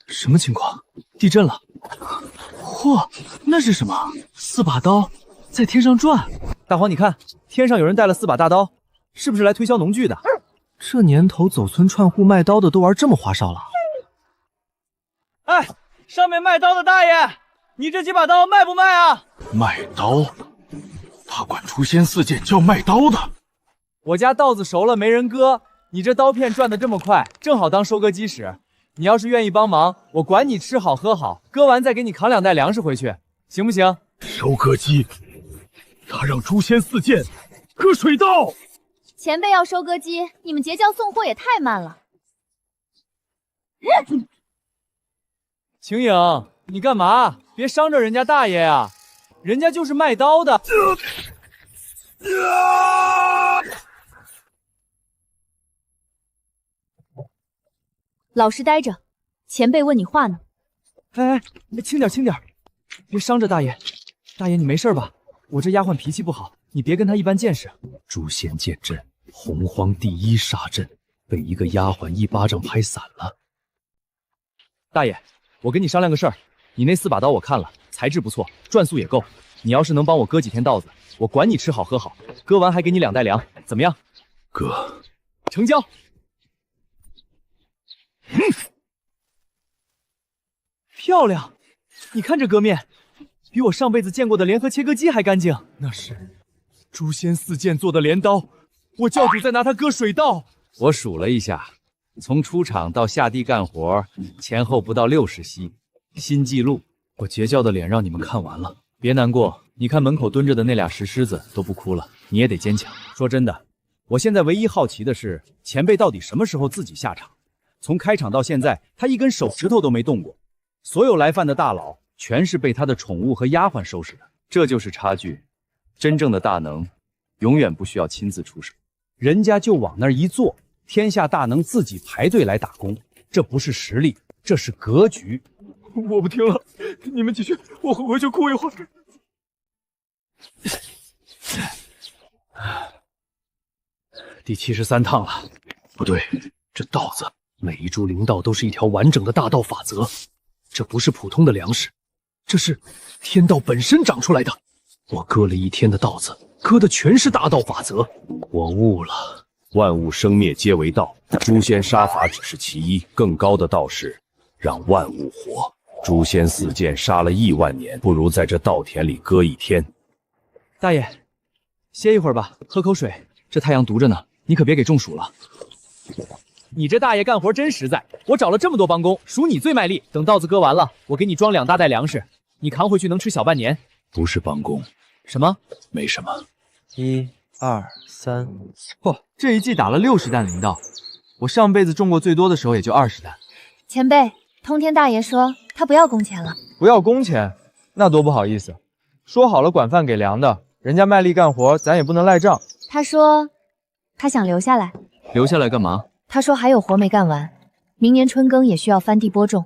什么情况？地震了！嚯，那是什么？4把刀在天上转。大黄，你看，天上有人带了4把大刀，是不是来推销农具的？这年头走村串户卖刀的都玩这么花哨了？哎，上面卖刀的大爷，你这几把刀卖不卖啊？卖刀？他管诛仙4剑叫卖刀的？我家稻子熟了没人割，你这刀片转得这么快，正好当收割机使。你要是愿意帮忙，我管你吃好喝好，割完再给你扛2袋粮食回去，行不行？收割机？他让诛仙4剑割水稻？前辈要收割机，你们截教送货也太慢了。晴影，你干嘛？别伤着人家大爷呀！人家就是卖刀的。老实待着，前辈问你话呢。哎，轻点，轻点，别伤着大爷。大爷，你没事吧？我这丫鬟脾气不好，你别跟她一般见识。诛仙剑阵，洪荒第一杀阵，被一个丫鬟一巴掌拍散了。大爷，我跟你商量个事儿，你那4把刀我看了，材质不错，转速也够。你要是能帮我割几天稻子，我管你吃好喝好，割完还给你2袋粮，怎么样？哥，成交。漂亮，你看这割面，比我上辈子见过的联合切割机还干净。那是诛仙4剑做的镰刀，我教主在拿它割水稻。我数了一下，从出场到下地干活，前后不到60息，新纪录。我截教的脸让你们看完了，别难过。你看门口蹲着的那俩石狮子都不哭了，你也得坚强。说真的，我现在唯一好奇的是，前辈到底什么时候自己下场？从开场到现在，他一根手指头都没动过。所有来犯的大佬，全是被他的宠物和丫鬟收拾的。这就是差距。真正的大能，永远不需要亲自出手，人家就往那儿一坐，天下大能自己排队来打工。这不是实力，这是格局。我不听了，你们继续，我回去哭一会儿。第73趟了，不对，这稻子每一株灵道都是一条完整的大道法则，这不是普通的粮食，这是天道本身长出来的。我割了1天的稻子，割的全是大道法则。我悟了，万物生灭皆为道，诛仙杀法只是其一，更高的道是让万物活。诛仙4剑杀了亿万年，不如在这稻田里割1天。大爷，歇一会儿吧，喝口水。这太阳毒着呢，你可别给中暑了。你这大爷干活真实在，我找了这么多帮工，数你最卖力。等稻子割完了，我给你装2大袋粮食，你扛回去能吃小半年。不是帮工。什么？没什么。1、2、3，嚯，这一季打了60担灵道，我上辈子种过最多的时候也就20担。前辈，通天大爷说他不要工钱了。不要工钱？那多不好意思。说好了管饭给粮的，人家卖力干活，咱也不能赖账。他说他想留下来。留下来干嘛？他说还有活没干完，明年春耕也需要翻地播种，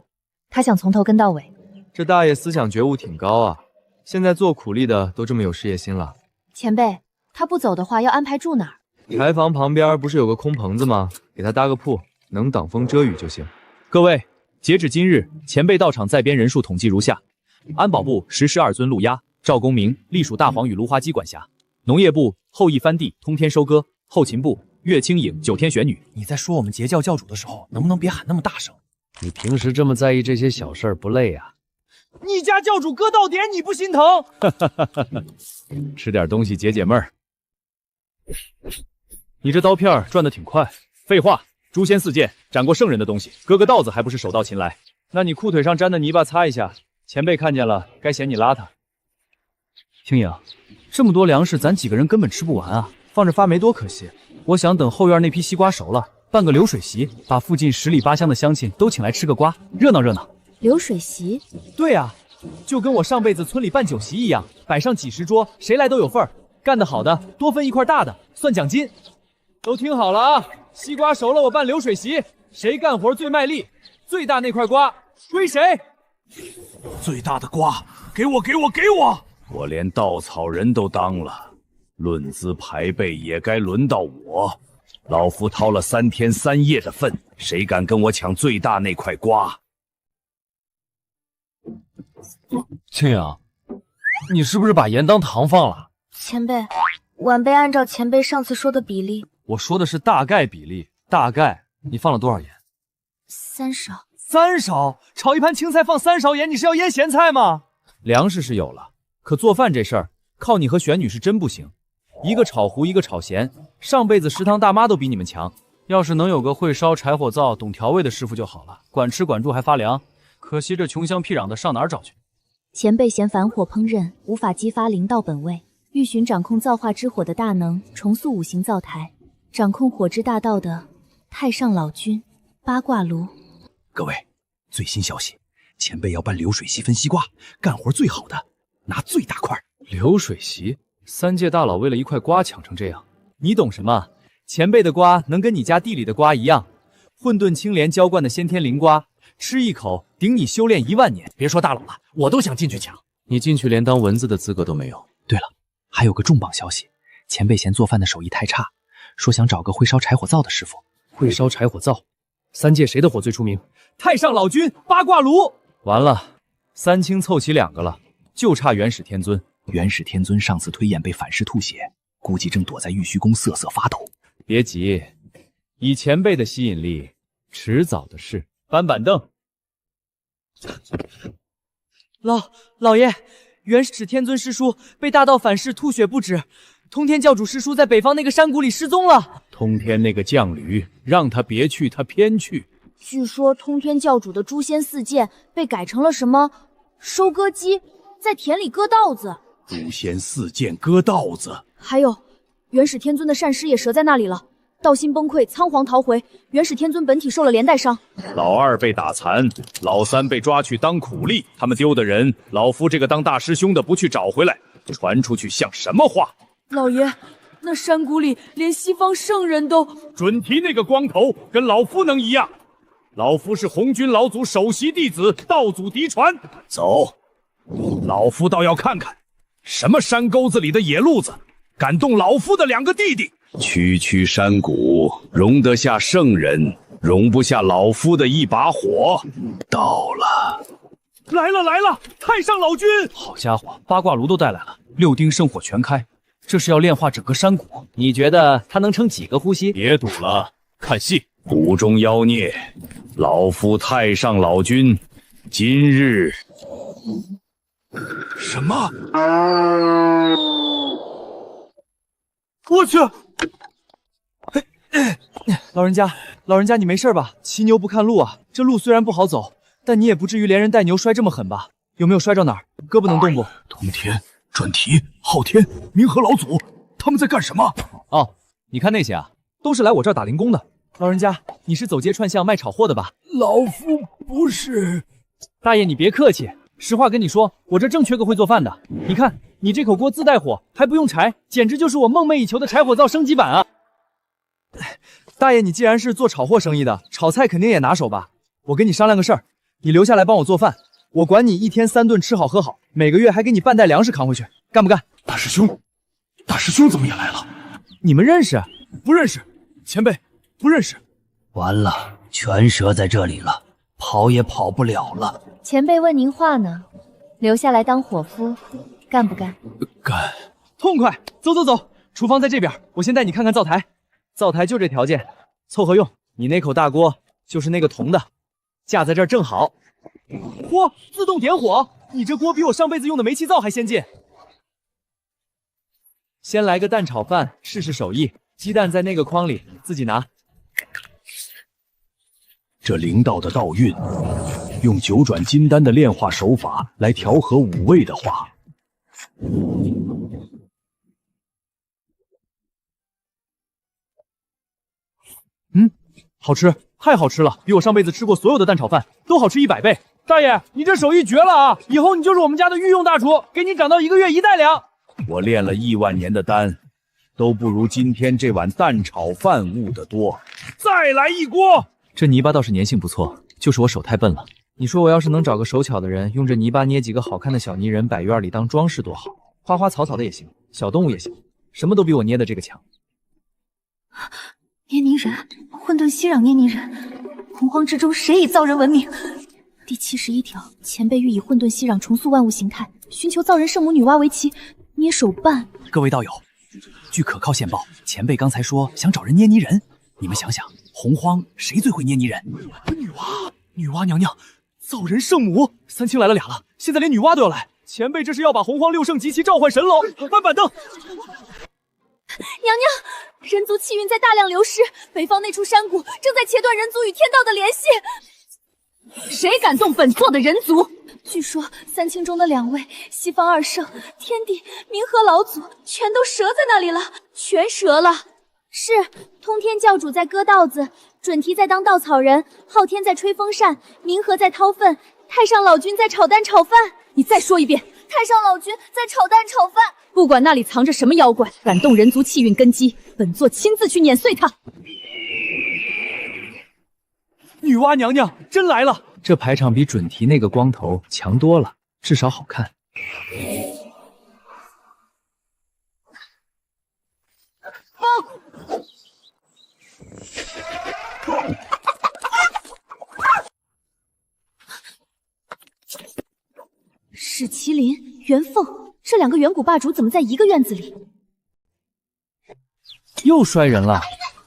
他想从头跟到尾。这大爷思想觉悟挺高啊，现在做苦力的都这么有事业心了。前辈，他不走的话要安排住哪儿？柴房旁边不是有个空棚子吗？给他搭个铺，能挡风遮雨就行。各位，截止今日，前辈到场在编人数统计如下：安保部实施2尊路押，赵公明隶属大黄与芦花鸡管辖；农业部后羿翻地，通天收割；后勤部岳清影9天选女。你在说我们截教教主的时候，能不能别喊那么大声？你平时这么在意这些小事儿不累啊？你家教主割稻点你不心疼？吃点东西解解闷儿。你这刀片转得挺快。废话，诛仙4剑斩过圣人的东西，割个稻子还不是手到擒来？那你裤腿上沾的泥巴擦一下，前辈看见了该嫌你邋遢。青影，这么多粮食咱几个人根本吃不完啊，放着发霉多可惜。我想等后院那批西瓜熟了，办个流水席，把附近10里8乡的乡亲都请来吃个瓜，热闹热闹。流水席？对啊，就跟我上辈子村里办酒席一样，摆上几10桌，谁来都有份儿。干得好的多分1块大的，算奖金。都听好了啊，西瓜熟了我办流水席，谁干活最卖力，最大那块瓜归谁？最大的瓜给我，给我，给我！我连稻草人都当了，论资排辈也该轮到我。老夫掏了3天3夜的粪，谁敢跟我抢最大那块瓜？青影，你是不是把盐当糖放了？前辈，晚辈按照前辈上次说的比例。我说的是大概比例，大概。你放了多少盐？3勺。3勺？炒一盘青菜放3勺盐，你是要腌咸菜吗？粮食是有了，可做饭这事儿，靠你和玄女是真不行。一个炒糊，一个炒咸，上辈子食堂大妈都比你们强。要是能有个会烧柴火灶、懂调味的师傅就好了，管吃管住还发粮。可惜这穷乡僻壤的上哪儿找去？前辈嫌反火烹饪无法激发灵道本味，欲寻掌控造化之火的大能，重塑5行灶台，掌控火之大道的太上老君八卦炉。各位，最新消息，前辈要办流水席分西瓜，干活最好的拿最大块，流水席，三界大佬为了一块瓜抢成这样，你懂什么？前辈的瓜能跟你家地里的瓜一样，混沌青莲浇灌的先天灵瓜，吃一口顶你修炼10000年。别说大佬了，我都想进去抢。你进去连当蚊子的资格都没有。对了，还有个重磅消息，前辈嫌做饭的手艺太差，说想找个会烧柴火灶的师傅。会烧柴火灶，三界谁的火最出名？太上老君八卦炉。完了，三清凑齐2个了，就差元始天尊。元始天尊上次推演被反噬吐血，估计正躲在玉虚宫瑟瑟发抖。别急，以前辈的吸引力，迟早的事。搬板凳。老爷，元始天尊师叔被大道反噬吐血不止，通天教主师叔在北方那个山谷里失踪了。通天那个犟驴，让他别去，他偏去。据说通天教主的诛仙4剑被改成了什么收割机，在田里割稻子。诛仙4剑割稻子，还有元始天尊的善尸也折在那里了，道心崩溃，仓皇逃回。元始天尊本体受了连带伤，老2被打残，老3被抓去当苦力。他们丢的人，老夫这个当大师兄的不去找回来，传出去像什么话？老爷，那山谷里连西方圣人都……准提那个光头跟老夫能一样？老夫是红军老祖首席弟子，道祖嫡传。走，老夫倒要看看，什么山沟子里的野路子，敢动老夫的2个弟弟。区山谷容得下圣人，容不下老夫的一把火。到了，来了！太上老君！好家伙，八卦炉都带来了，6丁圣火全开，这是要炼化整个山谷。你觉得他能撑几个呼吸？别赌了，看戏。谷中妖孽，老夫太上老君今日……什么？我去！老人家，你没事吧？骑牛不看路啊！这路虽然不好走，但你也不至于连人带牛摔这么狠吧？有没有摔着哪儿？胳膊能动不？通天、准提、昊天、冥河老祖，他们在干什么？哦，你看那些啊，都是来我这儿打零工的。老人家，你是走街串巷卖炒货的吧？老夫不是。大爷，你别客气，实话跟你说，我这正缺个会做饭的。你看，你这口锅自带火，还不用柴，简直就是我梦寐以求的柴火灶升级版啊！大爷，你既然是做炒货生意的，炒菜肯定也拿手吧？我跟你商量个事儿，你留下来帮我做饭，我管你1天3顿吃好喝好，每个月还给你半袋粮食扛回去，干不干？大师兄怎么也来了？你们认识？不认识，前辈不认识。完了，全折在这里了，跑也跑不了了。前辈问您话呢，留下来当伙夫，干不干？干。痛快，走，厨房在这边，我先带你看看灶台。灶台就这条件，凑合用。你那口大锅就是那个铜的，架在这儿正好。嚯，自动点火！你这锅比我上辈子用的煤气灶还先进。先来个蛋炒饭，试试手艺。鸡蛋在那个筐里，自己拿。这灵道的道运，用9转金丹的炼化手法来调和5味的话，好吃，太好吃了，比我上辈子吃过所有的蛋炒饭都好吃100倍。大爷，你这手艺绝了啊！以后你就是我们家的御用大厨，给你涨到1个月1袋粮。我练了亿万年的丹，都不如今天这碗蛋炒饭悟得多。再来一锅！这泥巴倒是粘性不错，就是我手太笨了。你说我要是能找个手巧的人，用这泥巴捏几个好看的小泥人摆院里当装饰多好，花花草草的也行，小动物也行，什么都比我捏的这个强。捏泥人，混沌熙壤捏泥人，洪荒之中谁以造人闻名？第71条，前辈欲以混沌熙壤重塑万物形态，寻求造人圣母女娲为妻，捏手办。各位道友，据可靠线报，前辈刚才说想找人捏泥人，你们想想，洪荒谁最会捏泥人？女娲娘娘，造人圣母，三清来了俩了，现在连女娲都要来，前辈这是要把洪荒6圣集齐召唤神龙，搬板凳。娘娘，人族气运在大量流失，北方那处山谷正在切断人族与天道的联系。谁敢动本座的人族？据说三清中的2位西方2圣天帝、冥河老祖全都折在那里了，全折了。是，通天教主在割稻子，准提在当稻草人，昊天在吹风扇，冥河在掏粪，太上老君在炒蛋炒饭。你再说一遍，太上老君在炒蛋炒饭。不管那里藏着什么妖怪，敢动人族气运根基，本座亲自去碾碎他。女娲娘娘真来了！这排场比准提那个光头强多了，至少好看。史麒麟、袁凤这两个远古霸主怎么在一个院子里？又摔人了，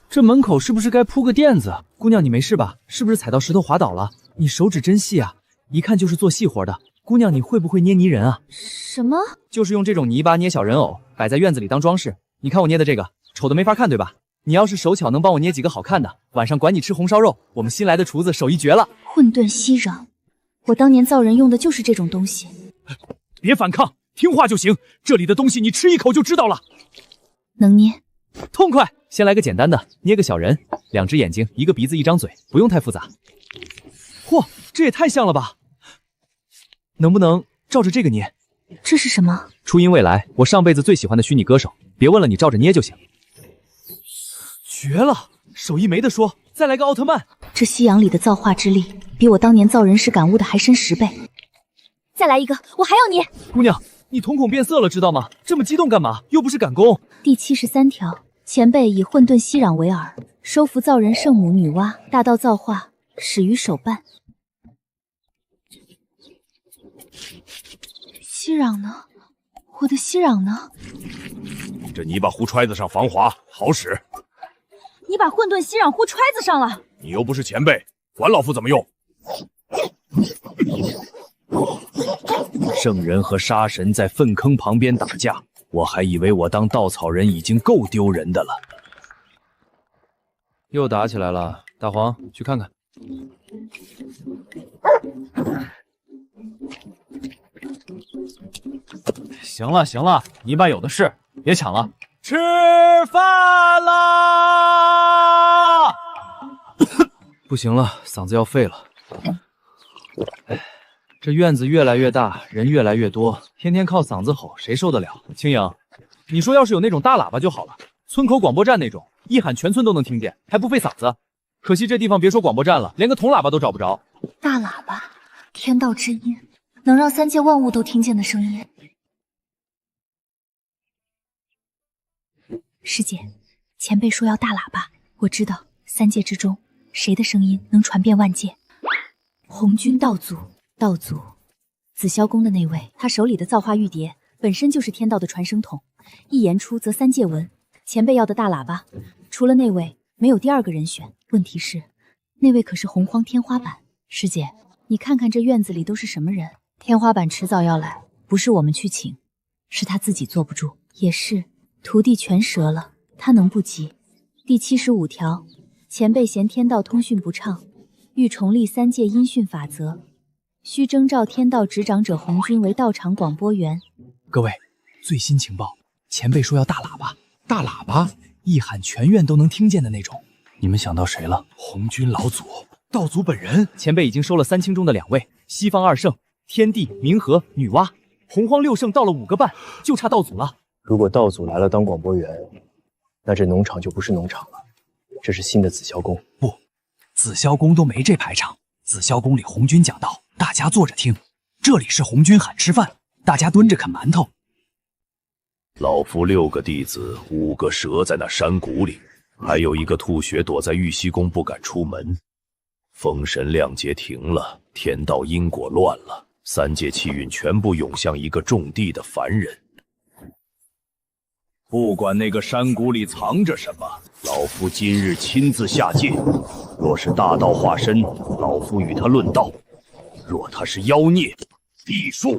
这门口是不是该铺个垫子？姑娘，你没事吧？是不是踩到石头滑倒了？你手指真细啊，一看就是做细活的。姑娘，你会不会捏泥人啊？什么？就是用这种泥巴捏小人偶，摆在院子里当装饰。你看我捏的这个，丑的没法看，对吧？你要是手巧，能帮我捏几个好看的，晚上管你吃红烧肉。我们新来的厨子手艺绝了。混沌息壤，我当年造人用的就是这种东西。别反抗，听话就行。这里的东西你吃一口就知道了。能捏，痛快。先来个简单的，捏个小人，2只眼睛，1个鼻子，1张嘴，不用太复杂。嚯，这也太像了吧！能不能照着这个捏？这是什么？初音未来，我上辈子最喜欢的虚拟歌手。别问了，你照着捏就行。绝了，手艺没得说。再来个奥特曼。这西洋里的造化之力，比我当年造人时感悟的还深10倍。再来一个，我还要捏。姑娘，你瞳孔变色了，知道吗？这么激动干嘛？又不是赶工。第73条，前辈以混沌息壤为饵，收服造人圣母女娲，大道造化始于手办。息壤呢？我的息壤呢？这泥巴糊揣子上防滑，好使。你把混沌息壤糊揣子上了，你又不是前辈，管老夫怎么用。圣人和杀神在粪坑旁边打架，我还以为我当稻草人已经够丢人的了。又打起来了，大黄去看看。行了行了，泥巴有的是，别抢了。吃饭啦！不行了，嗓子要废了。这院子越来越大，人越来越多，天天靠嗓子吼，谁受得了？青颖，你说要是有那种大喇叭就好了，村口广播站那种，一喊全村都能听见，还不费嗓子。可惜这地方别说广播站了，连个铜喇叭都找不着。大喇叭，天道之音，能让3界万物都听见的声音。师姐，前辈说要大喇叭，我知道3界之中谁的声音能传遍万界。红军道祖，紫霄宫的那位，他手里的造化玉蝶本身就是天道的传声筒，一言出则3界闻。前辈要的大喇叭，除了那位，没有第2个人选。问题是，那位可是洪荒天花板。师姐，你看看这院子里都是什么人？天花板迟早要来，不是我们去请，是他自己坐不住。也是，徒弟全折了，他能不急？第75条，前辈嫌天道通讯不畅，欲重立3界音讯法则，需征召天道执掌者红军为道场广播员。各位，最新情报，前辈说要大喇叭，大喇叭一喊全院都能听见的那种。你们想到谁了？红军老祖，道祖本人。前辈已经收了3清中的2位，西方2圣，天地、冥河、女娲，洪荒6圣到了5个半，就差道祖了。如果道祖来了当广播员，那这农场就不是农场了，这是新的紫霄宫。不，紫霄宫都没这排场。紫霄宫里红军讲道，大家坐着听；这里是红军喊吃饭，大家蹲着啃馒头。老夫6个弟子，5个折在那山谷里，还有1个吐血躲在玉溪宫不敢出门。封神亮节停了，天道因果乱了，3界气运全部涌向一个种地的凡人。不管那个山谷里藏着什么，老夫今日亲自下界。若是大道化身，老夫与他论道；若他是妖孽，必数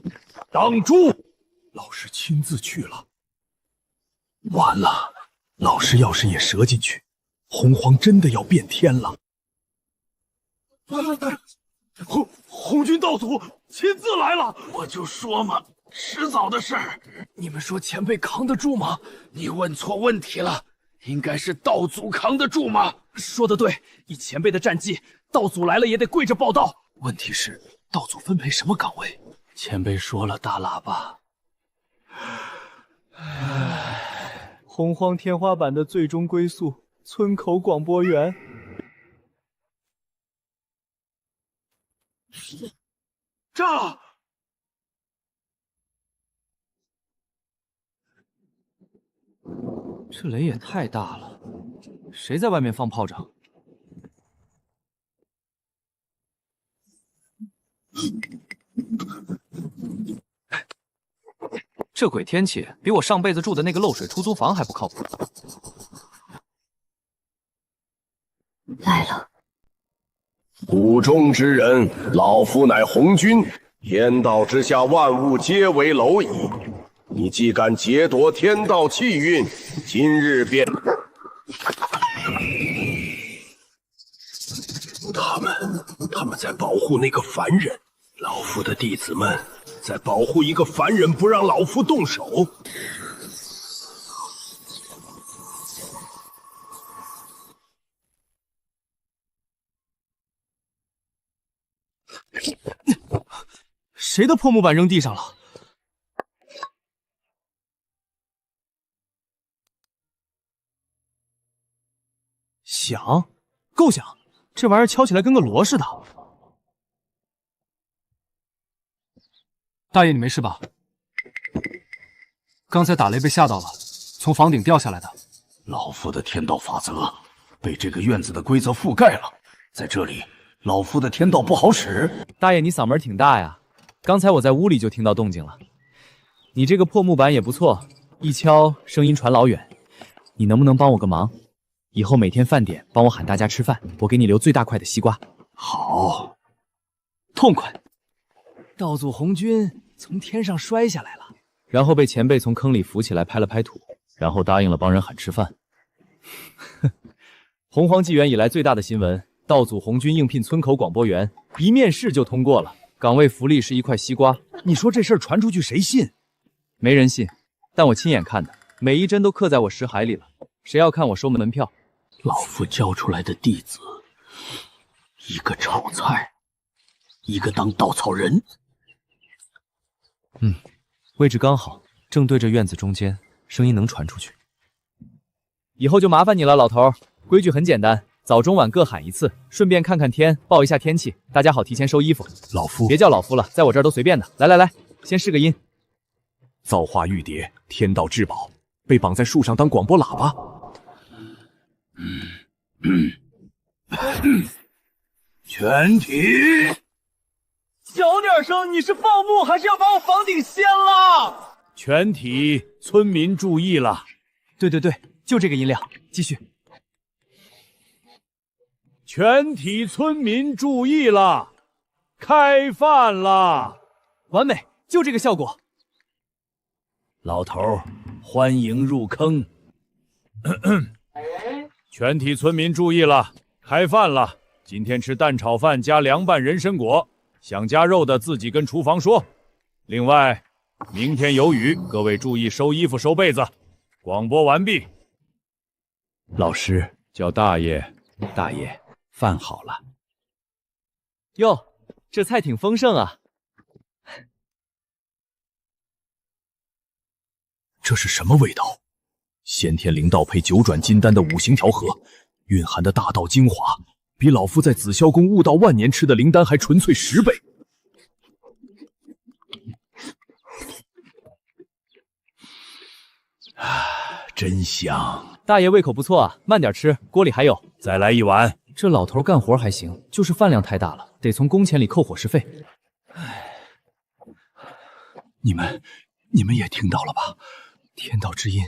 当诛。老师亲自去了。完了，老师要是也折进去，洪荒真的要变天了。红军道祖亲自来了！我就说嘛，迟早的事儿。你们说前辈扛得住吗？你问错问题了，应该是道祖扛得住吗？说得对，以前辈的战绩，道祖来了也得跪着报道。问题是道祖分配什么岗位？前辈说了，大喇叭。洪荒天花板的最终归宿，村口广播员。炸了！这雷也太大了，谁在外面放炮仗？这鬼天气，比我上辈子住的那个漏水出租房还不靠谱。来了，谷中之人，老夫乃红军，天道之下，万物皆为蝼蚁。你既敢劫夺天道气运，今日便……他们在保护那个凡人，老夫的弟子们在保护一个凡人，不让老夫动手。谁的破木板扔地上了？响，够响！这玩意儿敲起来跟个锣似的。大爷，你没事吧？刚才打雷被吓到了，从房顶掉下来的。老夫的天道法则被这个院子的规则覆盖了，在这里，老夫的天道不好使。大爷，你嗓门挺大呀！刚才我在屋里就听到动静了。你这个破木板也不错，一敲声音传老远。你能不能帮我个忙？以后每天饭点帮我喊大家吃饭，我给你留最大块的西瓜。好，痛快！道祖红军从天上摔下来了，然后被前辈从坑里扶起来，拍了拍土，然后答应了帮人喊吃饭。洪荒纪元以来最大的新闻，道祖红军应聘村口广播员，一面试就通过了，岗位福利是一块西瓜。你说这事儿传出去谁信？没人信，但我亲眼看的，每一针都刻在我识海里了。谁要看我收门票？老夫教出来的弟子，一个炒菜，一个当稻草人。位置刚好，正对着院子中间，声音能传出去。以后就麻烦你了，老头。规矩很简单，早中晚各喊一次，顺便看看天，报一下天气，大家好提前收衣服。老夫别叫老夫了，在我这儿都随便的。来，先试个音。造化玉蝶，天道至宝，被绑在树上当广播喇叭。全体小点声！你是报幕还是要把我房顶掀了？全体村民注意了！对，就这个音量，继续。全体村民注意了，开饭了！完美，就这个效果。老头，欢迎入坑。全体村民注意了，开饭了！今天吃蛋炒饭加凉拌人参果，想加肉的自己跟厨房说。另外，明天有雨，各位注意收衣服、收被子。广播完毕。老师叫大爷。大爷，饭好了。哟，这菜挺丰盛啊。这是什么味道？先天灵道配九转金丹的五行调和，蕴含的大道精华，比老夫在紫霄宫悟道万年吃的灵丹还纯粹10倍。真香！大爷胃口不错啊，慢点吃，锅里还有。再来一碗。这老头干活还行，就是饭量太大了，得从工钱里扣伙食费。你们也听到了吧？天道之音，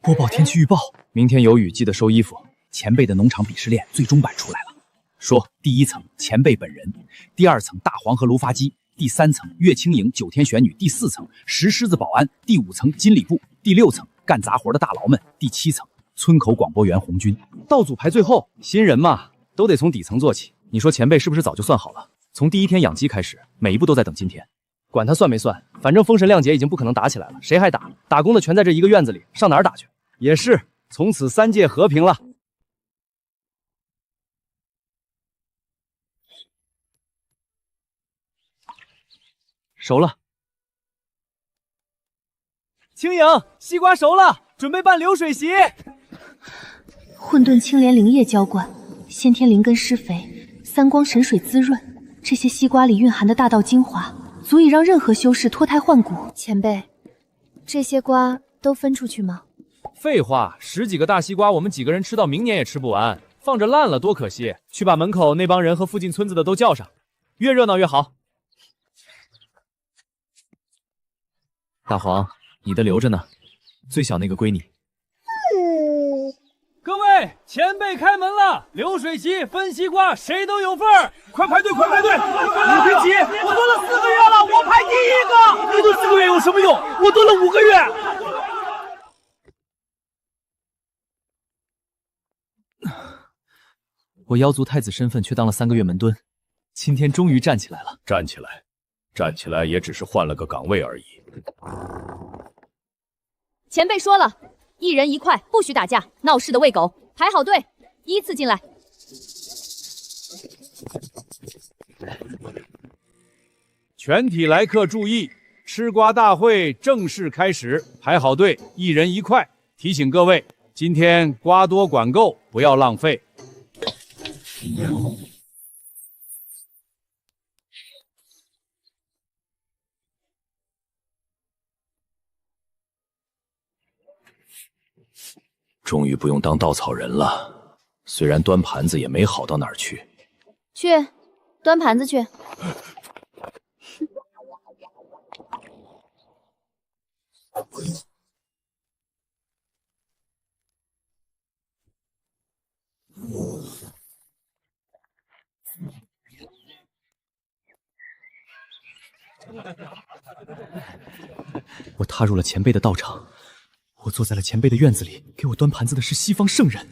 播报天气预报。明天有雨，记得收衣服。前辈的农场鄙视链最终版出来了，说第一层前辈本人，第二层大黄和卢发基，第三层岳清影9天玄女，第4层石狮子保安，第5层金礼部，第6层干杂活的大佬们，第7层村口广播员红军。道祖排最后，新人嘛，都得从底层做起。你说前辈是不是早就算好了？从第一天养鸡开始，每一步都在等今天。管他算没算，反正封神亮节已经不可能打起来了，谁还打？打工的全在这一个院子里，上哪儿打去？也是，从此3界和平了。熟了。青影，西瓜熟了，准备办流水席。混沌青莲灵液浇灌，先天灵根施肥，三光神水滋润。这些西瓜里蕴含的大道精华，足以让任何修士脱胎换骨。前辈，这些瓜都分出去吗？废话，10几个大西瓜，我们几个人吃到明年也吃不完，放着烂了多可惜。去把门口那帮人和附近村子的都叫上，越热闹越好。大黄，你的留着呢，最小那个归你。各位，前辈开门了，流水席分西瓜，谁都有份儿，快排队，快排队！你别急，我蹲了4个月了，我排第1个。你蹲4个月有什么用？我蹲了5个月。我妖族太子身份却当了3个月门墩，今天终于站起来了。站起来，站起来也只是换了个岗位而已。前辈说了，1人1块，不许打架，闹事的喂狗，排好队，依次进来。全体来客注意，吃瓜大会正式开始，排好队，1人1块。提醒各位，今天瓜多管够，不要浪费。终于不用当稻草人了，虽然端盘子也没好到哪儿去。去，端盘子去。我踏入了前辈的道场，我坐在了前辈的院子里，给我端盘子的是西方圣人。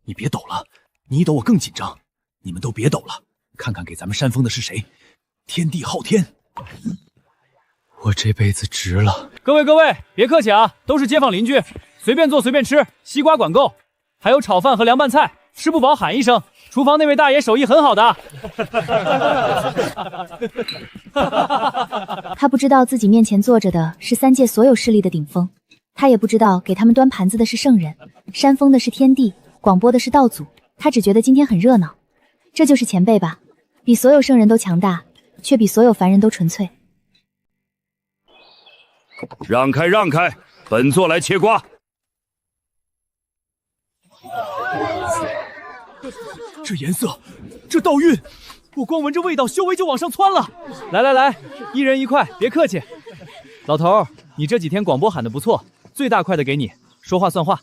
你别抖了，你一抖我更紧张。你们都别抖了，看看给咱们扇风的是谁？天地昊天，我这辈子值了。各位，别客气啊，都是街坊邻居，随便坐随便吃，西瓜管够，还有炒饭和凉拌菜，吃不饱喊一声。厨房那位大爷手艺很好的。他不知道自己面前坐着的是3界所有势力的顶峰，他也不知道给他们端盘子的是圣人，扇风的是天地，广播的是道祖。他只觉得今天很热闹，这就是前辈吧，比所有圣人都强大，却比所有凡人都纯粹。让开，让开，本座来切瓜。这颜色，这道韵，我光闻着味道，修为就往上窜了。来，1人1块，别客气。老头，你这几天广播喊得不错，最大块的给你，说话算话。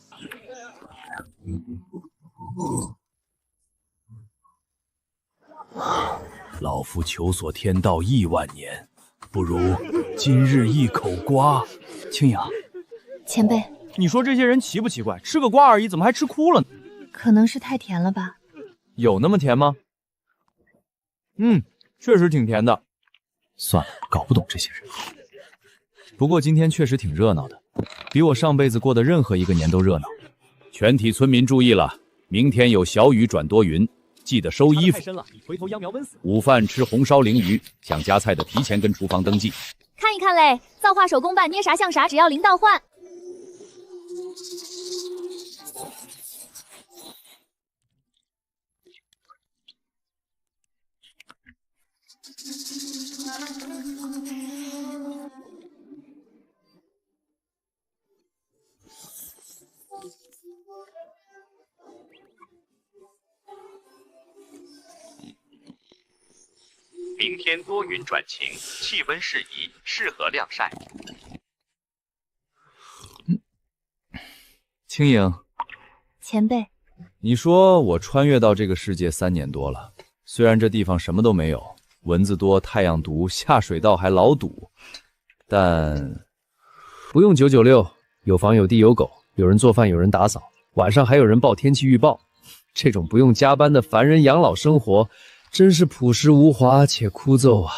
老夫求索天道亿万年，不如今日一口瓜。青阳，前辈，你说这些人奇不奇怪？吃个瓜而已，怎么还吃哭了呢？可能是太甜了吧。有那么甜吗？确实挺甜的。算了，搞不懂这些人。不过今天确实挺热闹的，比我上辈子过的任何一个年都热闹。全体村民注意了，明天有小雨转多云，记得收衣服。回头秧苗闷死。午饭吃红烧鲮鱼，想加菜的提前跟厨房登记。看一看嘞，造化手工办，捏啥像啥，只要0道换。明天多云转晴，气温适宜，适合晾晒。青影，前辈，你说我穿越到这个世界3年多了，虽然这地方什么都没有，蚊子多，太阳毒，下水道还老堵，但不用996，有房有地有狗，有人做饭有人打扫，晚上还有人报天气预报。这种不用加班的凡人养老生活，真是朴实无华且枯燥啊。